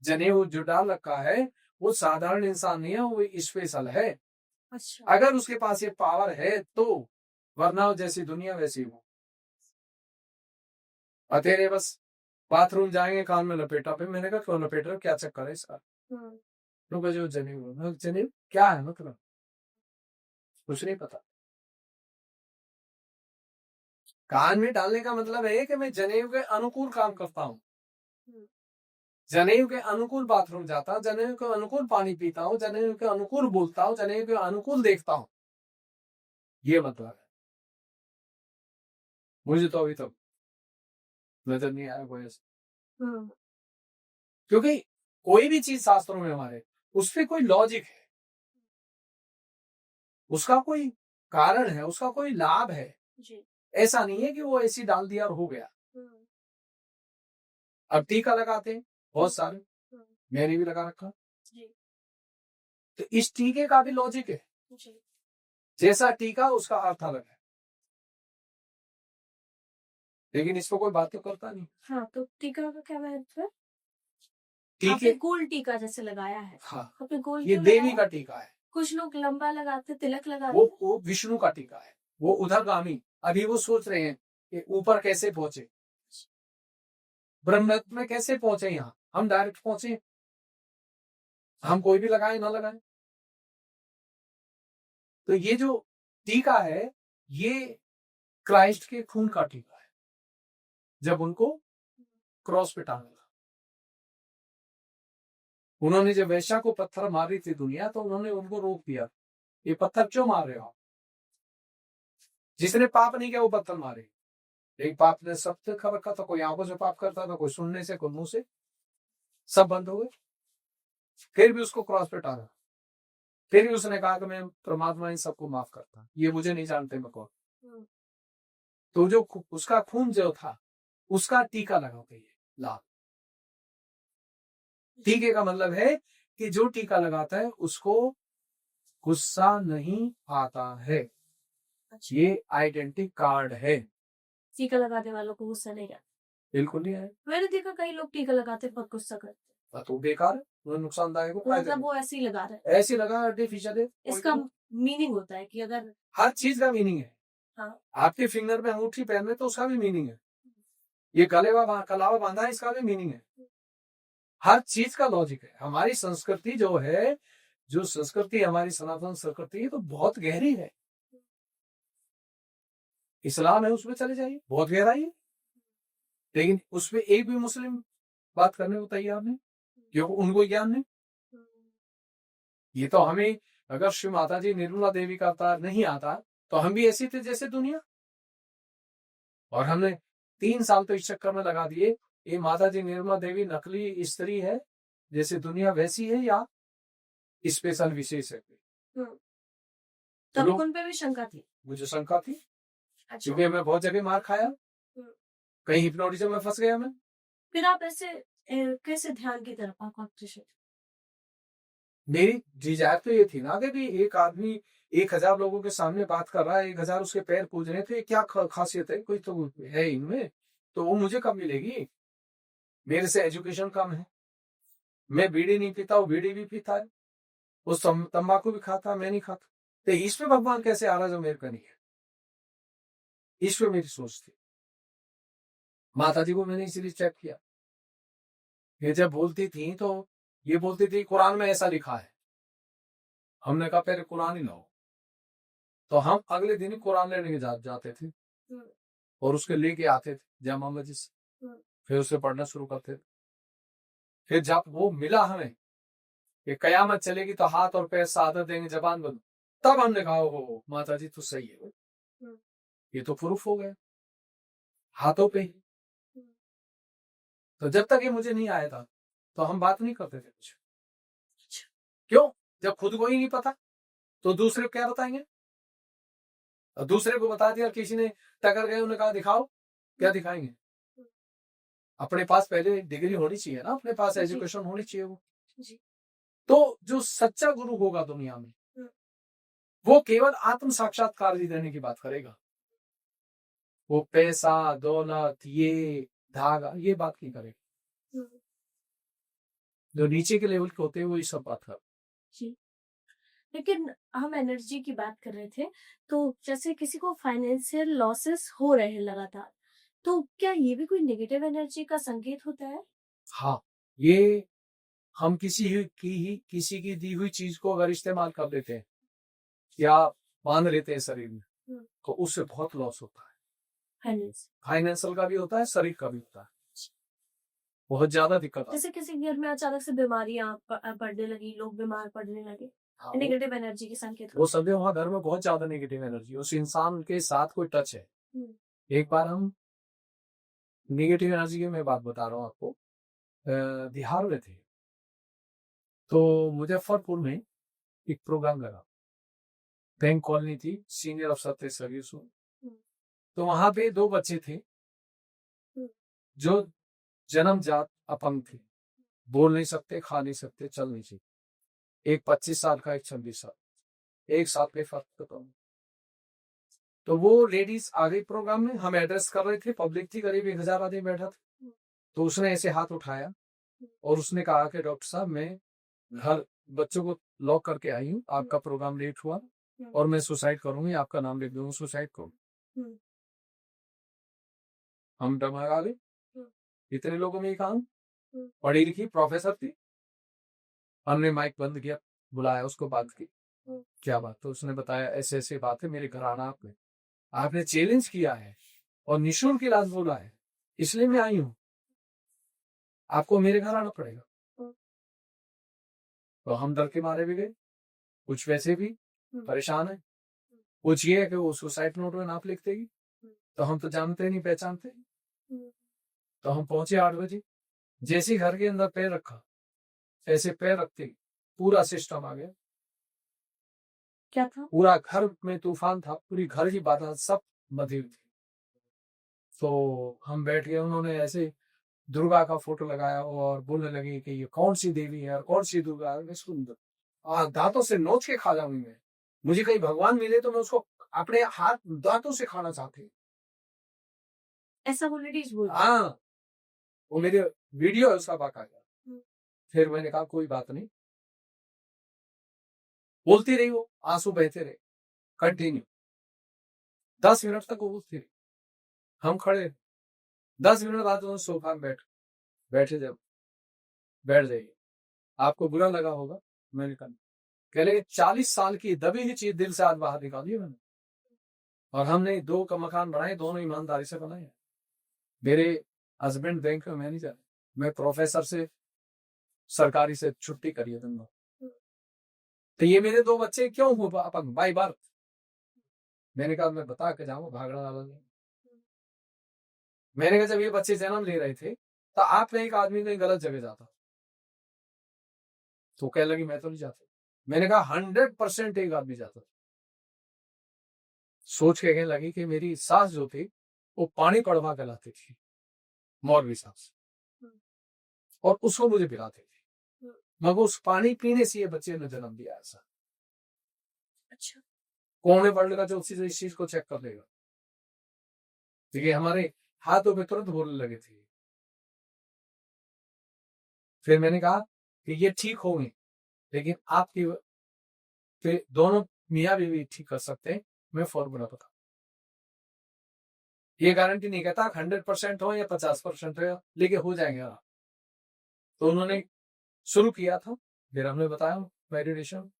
जनेऊ जो डाल रखा है वो साधारण इंसान नहीं है, वो स्पेशल है। है। अच्छा, अगर उसके पास ये पावर है तो, वरना जैसी दुनिया वैसी वो। अतेरे बस बाथरूम जाएंगे कान में लपेटा पे, मैंने कहा क्यों लपेट रहे हो, क्या चक्कर है इसका? लोग जो जनेऊ, जनेऊ क्या है मतलब कुछ नहीं पता। कान में डालने का मतलब है कि मैं जनेऊ के अनुकूल काम करता हूँ, जनेऊ के अनुकूल बाथरूम जाता हूँ, जनेऊ के अनुकूल पानी पीता हूँ, जनेऊ के अनुकूल बोलता हूँ, जनेऊ के अनुकूल देखता हूँ, ये मतलब है। मुझे तो अभी तक नजर नहीं आया कोई ऐसा, क्योंकि कोई भी चीज शास्त्रों में हमारे उस पर कोई लॉजिक है, उसका कोई कारण है, उसका कोई लाभ है जी। ऐसा नहीं है कि वो ऐसी डाल दिया और हो गया। अब टीका लगाते हैं बहुत सारे, मैंने भी लगा रखा, जी, तो इस टीके का भी लॉजिक है, जी। जैसा टीका उसका अर्थ अलग है, लेकिन इस पर कोई बात तो करता नहीं। हाँ, तो टीका का क्या महत्व है? टीके, आपने गोल टीका जैसे लगाया है, हाँ, आपने गोल ये क्यों देवी लगाया? का टीका है। कुछ लोग लंबा लगाते, तिलक लगाते। वो विष्णु का टीका है, वो उधरगामी। अभी वो सोच रहे हैं कि ऊपर कैसे पहुंचे, ब्रह्म में कैसे पहुंचे, यहाँ हम डायरेक्ट पहुंचे, हम कोई भी लगाए ना लगाए। तो ये जो टीका है ये क्राइस्ट के खून का टीका है, जब उनको क्रॉस पे टांगा, उन्होंने जब वैश्या को पत्थर मारी थी दुनिया, तो उन्होंने उनको रोक दिया, ये पत्थर क्यों मार रहे हो आप? जिसने पाप नहीं किया वो पत्थर मारे, एक पाप ने सब तक खबर रखा था, कोई आंखों से पाप करता था, कोई सुनने से, कोई मुंह से, सब बंद हो गए। फिर भी उसको क्रॉस पे टांगा, फिर भी उसने कहा कि मैं परमात्मा इन सबको माफ करता, ये मुझे नहीं जानते मैं कौन। हम्म, तो जो उसका खून जो था उसका टीका लगाते हैं लाल। टीके का मतलब है कि जो टीका लगाता है उसको गुस्सा नहीं आता है, अच्छा, ये आइडेंटिटी कार्ड है। टीका लगाने वालों को गुस्सा नहीं आता। बिल्कुल नहीं है, मैंने देखा कई लोग टीका लगाते बहुत गुस्सा करते तो बेकार है, वो नुकसानदायक है, मतलब वो ऐसे ही लगा रहे हैं। ऐसे लगा आर्टिफिशियल है। इसका मीनिंग होता है कि अगर हर चीज का मीनिंग है। हाँ आपके फिंगर में अंगूठी पहन रहे तो उसका भी मीनिंग है, ये कलावा बांधा है इसका भी मीनिंग है, हर चीज का लॉजिक है। हमारी संस्कृति जो है, जो संस्कृति हमारी सनातन संस्कृति है तो बहुत गहरी है। इस्लाम है उसमें चले जाइए, बहुत गहराई है, लेकिन उसमें एक भी मुस्लिम बात करने को तैयार नहीं, क्योंकि उनको ज्ञान नहीं। ये तो हमें, अगर श्री माता जी निर्मला देवी का अवतार नहीं आता तो हम भी ऐसे थे जैसे दुनिया। और हमने 3 साल तो इस चक्कर में लगा दिए, ये माता जी निर्मला देवी नकली स्त्री है जैसे दुनिया वैसी है या स्पेशल विशेष है। तब लोग- उन पे भी शंका थी। मुझे शंका थी, अच्छा, क्योंकि मैं बहुत जगह मार खाया, कहीं हिप्नोटिज्म में फंस गया मैं। फिर आप ऐसे कैसे ध्यान की तरफ आकर्षित? मेरी डिजायर तो ये थी ना कि भी एक आदमी 1000 लोगों के सामने बात कर रहा है, 1000 उसके पैर पूज रहे थे, क्या खासियत है, कोई तो है इनमें, तो वो मुझे कब मिलेगी? मेरे से एजुकेशन कम है, मैं बीड़ी नहीं पीता, वो बीड़ी भी पीता है, वो तंबाकू भी खाता, मैं नहीं खाता, तो इसमें भगवान कैसे आ रहा जो मेरे पे नहीं है? इसमें मेरी सोच थी। माता जी को मैंने इसीलिए चेक किया, ये जब बोलती थी तो ये बोलती थी कुरान में ऐसा लिखा है। हमने कहा पहले कुरान ही लाओ, तो हम अगले दिन ही कुरान लेने के जाते थे और उसके लेके आते थे जामा मस्जिद से, फिर उसे पढ़ना शुरू करते थे। फिर जब वो मिला हमें कि कयामत चलेगी तो हाथ और पैर शहादत देंगे, जबान बंद, तब हमने कहा हो माता जी तो सही है, ये तो प्रूफ हो गया हाथों पे ही। तो जब तक ये मुझे नहीं आया था तो हम बात नहीं करते थे कुछ। क्यों? जब खुद को ही नहीं पता तो दूसरे को क्या बताएंगे? और दूसरे को बता दिया, किसी ने टकर गए, उन्होंने कहा दिखाओ, क्या दिखाएंगे? अपने पास पहले डिग्री होनी चाहिए ना, अपने पास एजुकेशन होनी चाहिए वो। तो जो सच्चा गुरु होगा दुनिया में, वो केवल आत्म साक्षात्कार देने की बात करेगा, वो पैसा दौलत ये धागा ये बात नहीं करेगा। जो नीचे के लेवल के होते हैं वो ये सब बात कर। जी, लेकिन हम एनर्जी की बात कर रहे थे, तो जैसे किसी को फाइनेंशियल लॉसेस हो रहे हैं लगातार, तो क्या ये भी कोई नेगेटिव एनर्जी का संकेत होता है? हाँ, ये हम किसी की दी हुई चीज को अगर इस्तेमाल कर लेते हैं या बांध लेते हैं शरीर में, तो उससे बहुत लॉस होता है। फाइनेंशियल का भी होता है, शरीर का भी होता है, बहुत ज्यादा दिक्कत। जैसे किसी घर में अचानक से बीमारियां पड़ने लगी, लोग बीमार पड़ने लगे, हाँ, नेगेटिव एनर्जी के संकेत वो सब वहां घर में बहुत ज्यादा नेगेटिव एनर्जी, उस इंसान के साथ कोई टच है। एक बार हम नेगेटिव एनर्जी की मैं बात बता रहा हूँ आपको, बिहार में थे, तो मुजफ्फरपुर में एक प्रोग्राम लगा, बैंक कॉलोनी थी, सीनियर अफसर थे सर्विस में, तो वहां पे 2 बच्चे थे जो जन्मजात अपंग थे, बोल नहीं सकते, खा नहीं सकते, चल नहीं सकते, एक 25 साल का, एक 26 साल, 1 साल के फर्क तो कम। तो वो लेडीज आ गई प्रोग्राम में, हम एड्रेस कर रहे थे, पब्लिक थी, करीब 1000 आदमी बैठा था, तो उसने ऐसे हाथ उठाया और उसने कहा कि डॉक्टर साहब मैं घर बच्चों को लॉक करके आई हूँ, आपका प्रोग्राम लेट हुआ और मैं सुसाइड करूंगी, आपका नाम लिख दूंगा, सुसाइड करूँ। हम डगमगा गए, इतने लोगों में काम, पढ़ी लिखी प्रोफेसर थी। हमने माइक बंद किया, बुलाया उसको, बात की, क्या बात? तो उसने बताया ऐसे ऐसे बात है, मेरे घर आना आपने चैलेंज किया है और निःशुल्क इलाज बोला है, इसलिए मैं आई हूँ, आपको मेरे घर आना पड़ेगा। तो हम डर के मारे भी गए, कुछ वैसे भी परेशान है, कुछ ये है कि वो सुसाइड नोट में नाम लिख देगी, तो हम तो जानते नहीं पहचानते। हम्म, तो हम पहुंचे 8 बजे, जैसे ही घर के अंदर पैर रखा, ऐसे पैर रखते ही पूरा सिस्टम आ गया। क्या था? पूरा घर में तूफान था, पूरी घर की बात सब बधी हुई थी। तो हम बैठ गए, उन्होंने ऐसे दुर्गा का फोटो लगाया और बोलने लगे कि ये कौन सी देवी है और कौन सी दुर्गा है। मैं इसको दांतों से नोच के खा जाऊंगी मैं। मुझे कहीं भगवान मिले तो मैं उसको अपने हाथ दांतों से खाना चाहती हूँ। ऐसा वो लेडीज बोल रही हाँ, वो मेरे वीडियो है उसका बाकायदा। हम्म। फिर मैंने कहा कोई बात नहीं, बोलती रही वो, आंसू बहते रहे कंटिन्यू। 10 मिनट तक वो बोलती रही। हम खड़े, 10 मिनट बाद उन्होंने सोफा में बैठे जब बैठ जाइए, आपको बुरा लगा होगा। मैंने कहा, कह रहे 40 साल की दबी हुई चीज दिल से आज बाहर निकाली है मैंने। और हमने 2 का मकान बनाए, दोनों ईमानदारी से बनाए। मेरे हस्बैंड बैंक में मैनेजर, मैं प्रोफेसर से सरकारी से छुट्टी करी है तुमने। तो ये मेरे 2 बच्चे क्यों हो अपन बाई बार। मैंने कहा मैं बता के जाऊंगा, भागने वाला नहीं। मैंने कहा जब ये बच्चे जन्म ले रहे थे तो आप एक आदमी कहीं गलत जगह जाता, तो कह लगी मैं तो नहीं जाता। मैंने कहा 100% एक आदमी जाता। सोच के कहने लगी कि मेरी सास जो थी वो पानी कड़वा कहलाती थी, मौलवी सास, और उसको मुझे पिलाती थी, मगर उस पानी पीने से ये बच्चे ने जन्म दिया। ऐसा अच्छा। कौन है वर्ल्ड का जो इस चीज को चेक कर लेगा। देखिए हमारे हाथों पे तुरंत बोलने लगे थे। फिर मैंने कहा कि ये ठीक होंगे, लेकिन आपकी फिर दोनों मियाँ बीवी ठीक कर सकते हैं। मैं फॉर्मूला बता, ये गारंटी नहीं कहता 100% हो या 50% हो, लेकिन हो जाएंगे आप। तो उन्होंने शुरू किया था, फिर हमने बताया मेडिटेशन।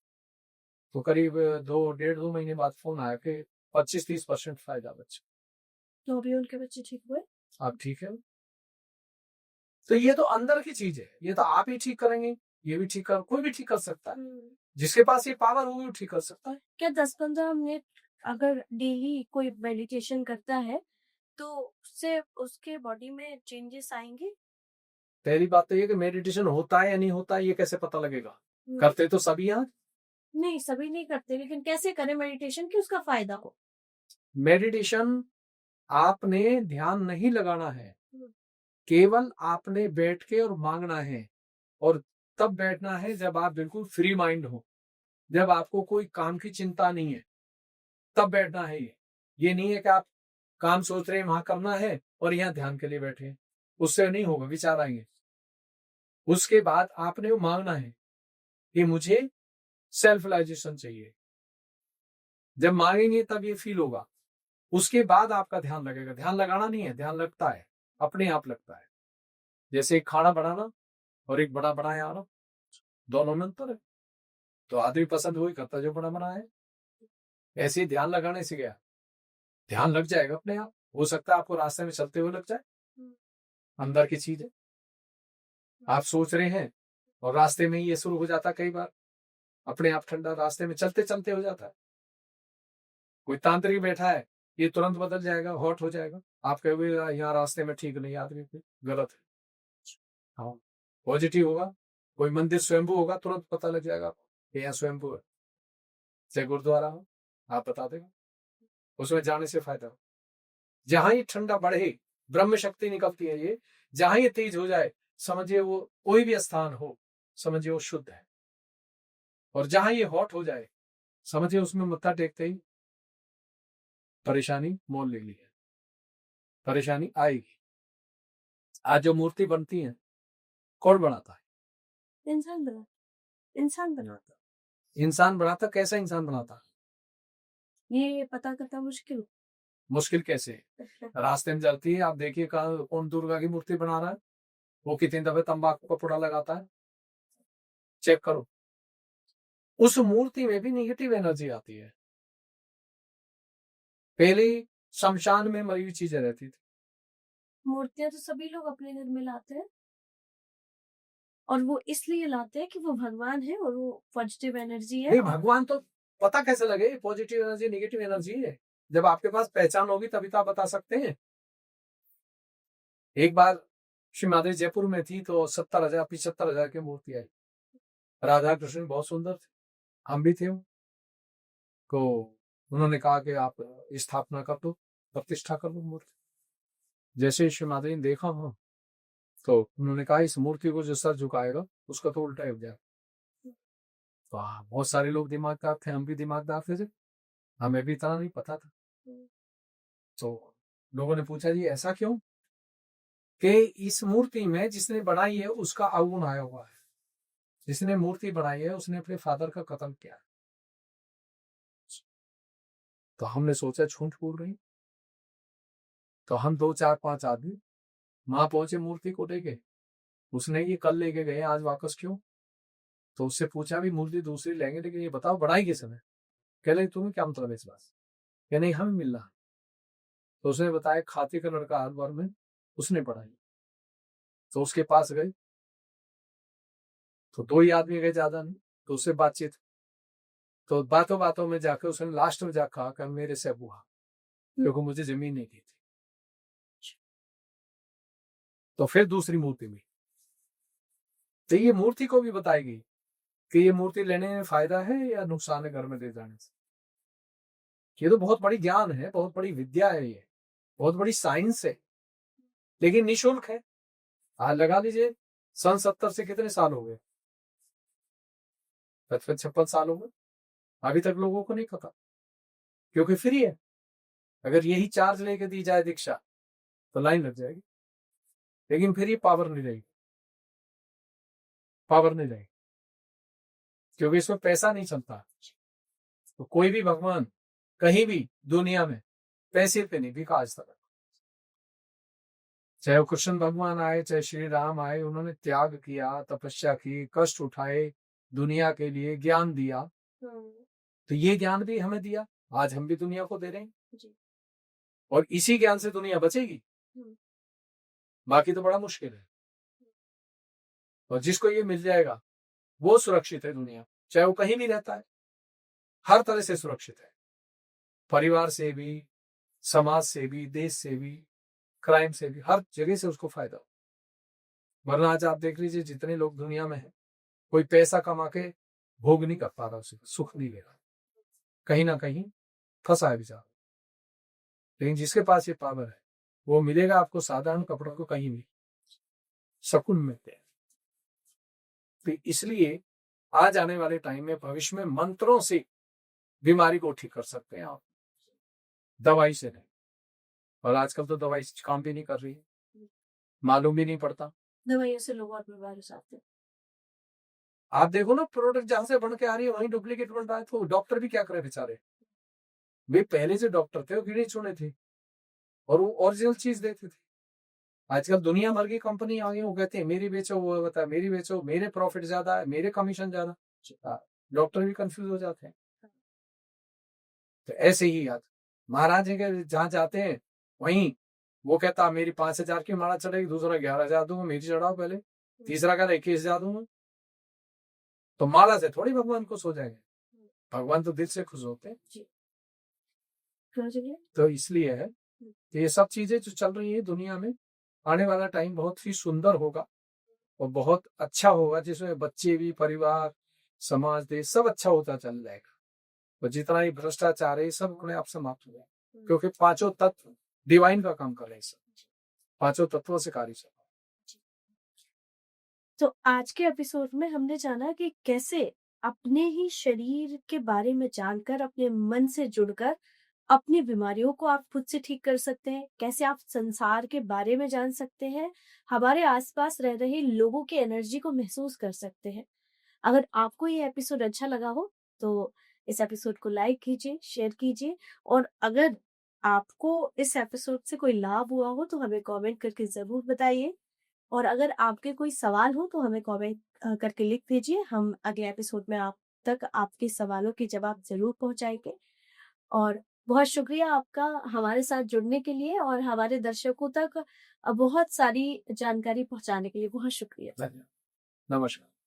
तो करीब 2 डेढ़ 2 महीने बाद फोन आया कि 25-30% फायदा बच्चे। तो अभी उनके बच्चे ठीक हुए? आप ठीक है। तो ये तो अंदर की चीज है, ये तो आप ही ठीक करेंगे, ये भी ठीक कर, कोई भी ठीक कर सकता है। जिसके पास ये पावर होगी वो ठीक कर सकता है। क्या 10-15 मिनट अगर डेली कोई मेडिटेशन करता है तो उससे उसके बॉडी में चेंजेस आएंगे? पहली बात तो ये कि मेडिटेशन होता है या नहीं होता है ये कैसे पता लगेगा। करते तो सभी आज। नहीं, सभी नहीं करते, लेकिन कैसे करें मेडिटेशन कि उसका फायदा हो? मेडिटेशन आपने ध्यान नहीं लगाना है, केवल आपने बैठ के और मांगना है। और तब बैठना है जब आप बिल्कुल फ्री माइंड हो, जब आपको कोई काम की चिंता नहीं है, तब बैठना है। ये नहीं है कि आप काम सोच रहे हैं वहां करना है और यहाँ ध्यान के लिए बैठे हैं, उससे नहीं होगा, विचार आएंगे। उसके बाद आपने वो मांगना है कि मुझे सेल्फ रियलाइजेशन चाहिए। जब मांगेंगे तब ये फील होगा, उसके बाद आपका ध्यान लगेगा। ध्यान लगाना नहीं है, ध्यान लगता है, अपने आप लगता है। जैसे एक खाना बनाना और एक बड़ा बनाया आना, दोनों में अंतर है। तो आदमी पसंद वही करता जो बड़ा बनाया है। ऐसे ही ध्यान लगाने से गया, ध्यान लग जाएगा अपने आप। हो सकता है आपको रास्ते में चलते हुए लग जाए, अंदर की चीज है। आप सोच रहे हैं और रास्ते में ही ये शुरू हो जाता, कई बार अपने आप ठंडा रास्ते में चलते चलते हो जाता है। कोई तांत्रिक बैठा है, ये तुरंत बदल जाएगा, हॉट हो जाएगा। आप कहोगे यहाँ रास्ते में ठीक नहीं, आदमी गलत है। हाँ, पॉजिटिव होगा। कोई मंदिर स्वयंभू होगा, तुरंत पता लग जाएगा कि यहाँ स्वयंभू है। चाहे गुरुद्वारा हो, आप बता देगा, उसमें जाने से फायदा हो। जहां ये ठंडा बढ़े, ब्रह्म शक्ति निकलती है। ये जहां ये तेज हो जाए, समझिए वो कोई भी स्थान हो, समझिए वो शुद्ध है। और जहां ये हॉट हो जाए, समझिए उसमें मत्था टेकते ही परेशानी मोल ले ली है, परेशानी आएगी। आज जो मूर्ति बनती है, कौन बनाता है? इंसान बनाता। इंसान बनाता। कैसा इंसान बनाता? ये पता करना मुश्किल कैसे है? रास्ते में चलती है, आप देखिए कौन दुर्गा की मूर्ति बना रहा है, वो कितने दफे तंबाकू का पुड़ा लगाता है, चेक करो। उस मूर्ति में भी नेगेटिव एनर्जी आती है। पहले शमशान में मरी हुई चीजें रहती थी। मूर्तियां तो सभी लोग अपने घर में लाते हैं, और वो इसलिए लाते हैं कि वो भगवान है और वो पॉजिटिव एनर्जी है। नहीं, भगवान तो पता कैसे लगे पॉजिटिव एनर्जी नेगेटिव एनर्जी है? जब आपके पास पहचान होगी तभी तो आप बता सकते हैं। एक बार श्री माधुरी जयपुर में थी तो 70,000 75,000 की मूर्ति आई। राधा कृष्ण बहुत सुंदर थे, हम भी थे। तो उन्होंने कहा कि आप स्थापना कर दो, प्रतिष्ठा कर दो मूर्ति। जैसे श्री माधुरी ने देखा हो तो उन्होंने कहा इस मूर्ति को जो सर झुकाएगा उसका तो उल्टा ही हो जाएगा। तो बहुत सारे लोग दिमागदार थे, हम भी दिमागदार थे, हमें भी इतना नहीं पता था। तो लोगों ने पूछा जी ऐसा क्यों, कि इस मूर्ति में जिसने बनाई है उसका अवगुण आया हुआ है। जिसने मूर्ति बनाई है उसने अपने फादर का कत्ल किया। तो हमने सोचा झूठ बोल रही। तो हम 2 4 5 आदमी वहां पहुंचे मूर्ति को लेके। उसने ये कल लेके गए, आज वापस क्यों? तो उससे पूछा भी मूर्ति दूसरी लेंगे लेकिन ये बताओ बढ़ाई किसने? कह रहे तुम्हें क्या मतलब इस बात? कह नहीं हमें मिल रहा। तो उसने बताया खाते का लड़का हर में उसने बढ़ाई। तो उसके पास गए तो 2 ही आदमी गए, ज्यादा नहीं। तो उससे बातचीत, तो बातों बातों में जाकर उसने लास्ट में जाकर कहा कि मेरे से हुआ क्योंकि मुझे जमीन नहीं दी थी। तो फिर दूसरी मूर्ति में तो ये मूर्ति को भी बताएगी कि ये मूर्ति लेने में फायदा है या नुकसान है घर में ले जाने से। ये तो बहुत बड़ी ज्ञान है, बहुत बड़ी विद्या है, ये बहुत बड़ी साइंस है, लेकिन निःशुल्क है। आज लगा लीजिए सन 70 से कितने साल हो गए, 55-56 साल हो गए, अभी तक लोगों को नहीं पता क्योंकि फ्री है। अगर यही चार्ज लेके दी जाए दीक्षा तो लाइन लग जाएगी, लेकिन फिर ये पावर नहीं रहेगी, पावर नहीं रहेगी क्योंकि इसमें पैसा नहीं चलता। तो कोई भी भगवान कहीं भी दुनिया में पैसे पे नहीं बिका आज तक। चाहे वो कृष्ण भगवान आए, चाहे श्री राम आए, उन्होंने त्याग किया, तपस्या की, कष्ट उठाए, दुनिया के लिए ज्ञान दिया। तो ये ज्ञान भी हमें दिया, आज हम भी दुनिया को दे रहे हैं और इसी ज्ञान से दुनिया बचेगी, बाकी तो बड़ा मुश्किल है। और जिसको ये मिल जाएगा वो सुरक्षित है दुनिया, चाहे वो कहीं भी रहता है, हर तरह से सुरक्षित है, परिवार से भी, समाज से भी, देश से भी, क्राइम से भी, हर जगह से उसको फायदा हो। वरना आज आप देख लीजिए जितने लोग दुनिया में हैं, कोई पैसा कमा के भोग नहीं कर पा रहा, उसे सुख नहीं ले रहा, कहीं ना कहीं फंसा है बेचारा। लेकिन जिसके पास ये पावर है वो मिलेगा आपको साधारण कपड़ों को कहीं भी सुकून मिलते हैं। तो इसलिए आज आने वाले टाइम में भविष्य में मंत्रों से बीमारी को ठीक कर सकते हैं आप, दवाई से नहीं। और आजकल तो दवाई काम भी नहीं कर रही है, मालूम भी नहीं पड़ता। दवाइयों से लोग और बीमार हो जाते हैं। आप देखो ना प्रोडक्ट जहां से बन के आ रही है वहीं डुप्लीकेट बन रहा है। तो डॉक्टर भी क्या करे बेचारे, वे पहले से डॉक्टर थे, वो गिने चुने थे और वो ओरिजिनल चीज देते थे। आजकल दुनिया भर की कंपनी आ गई, वो कहते हैं मेरी बेचो, वो बता मेरी बेचो, मेरे प्रॉफिट ज्यादा है, मेरे कमीशन ज्यादा। डॉक्टर भी कंफ्यूज हो जाते हैं। तो ऐसे ही याद महाराज के जहां जाते हैं वहीं वो कहता मेरी 5,000 की माला चढ़ेगी, दूसरा 11,000 दूंगा, मेरी चढ़ाओ पहले, तीसरा कहता 21,000 दूंगा। तो माला से थोड़ी भगवान खुश हो जाएंगे, भगवान तो दिल से खुश होते हैं। तो इसलिए है कि ये सब चीजें जो चल रही है दुनिया में, आने वाला टाइम बहुत ही सुंदर होगा और बहुत अच्छा होगा, जिसमें बच्चे भी, परिवार, समाज, देश सब अच्छा होता चल जाएगा। और जितना ही भ्रष्टाचार है सब अपने आप समाप्त हो जाएगा, क्योंकि 5 तत्व डिवाइन का काम कर रहे हैं। सब 5 तत्वों से कार्य चल रहा है। तो आज के एपिसोड में हमने जाना कि कैसे अपने ही शरीर के बारे में जानकर, अपने मन से जुड़कर अपनी बीमारियों को आप खुद से ठीक कर सकते हैं, कैसे आप संसार के बारे में जान सकते हैं, हमारे आसपास रह रहे लोगों की एनर्जी को महसूस कर सकते हैं। अगर आपको ये एपिसोड अच्छा लगा हो तो इस एपिसोड को लाइक कीजिए, शेयर कीजिए, और अगर आपको इस एपिसोड से कोई लाभ हुआ हो तो हमें कमेंट करके जरूर बताइए। और अगर आपके कोई सवाल हो तो हमें कमेंट करके लिख दीजिए, हम अगले एपिसोड में आप तक आपके सवालों के जवाब जरूर पहुंचाएंगे। और बहुत शुक्रिया आपका हमारे साथ जुड़ने के लिए और हमारे दर्शकों तक बहुत सारी जानकारी पहुंचाने के लिए बहुत शुक्रिया। धन्यवाद। नमस्कार।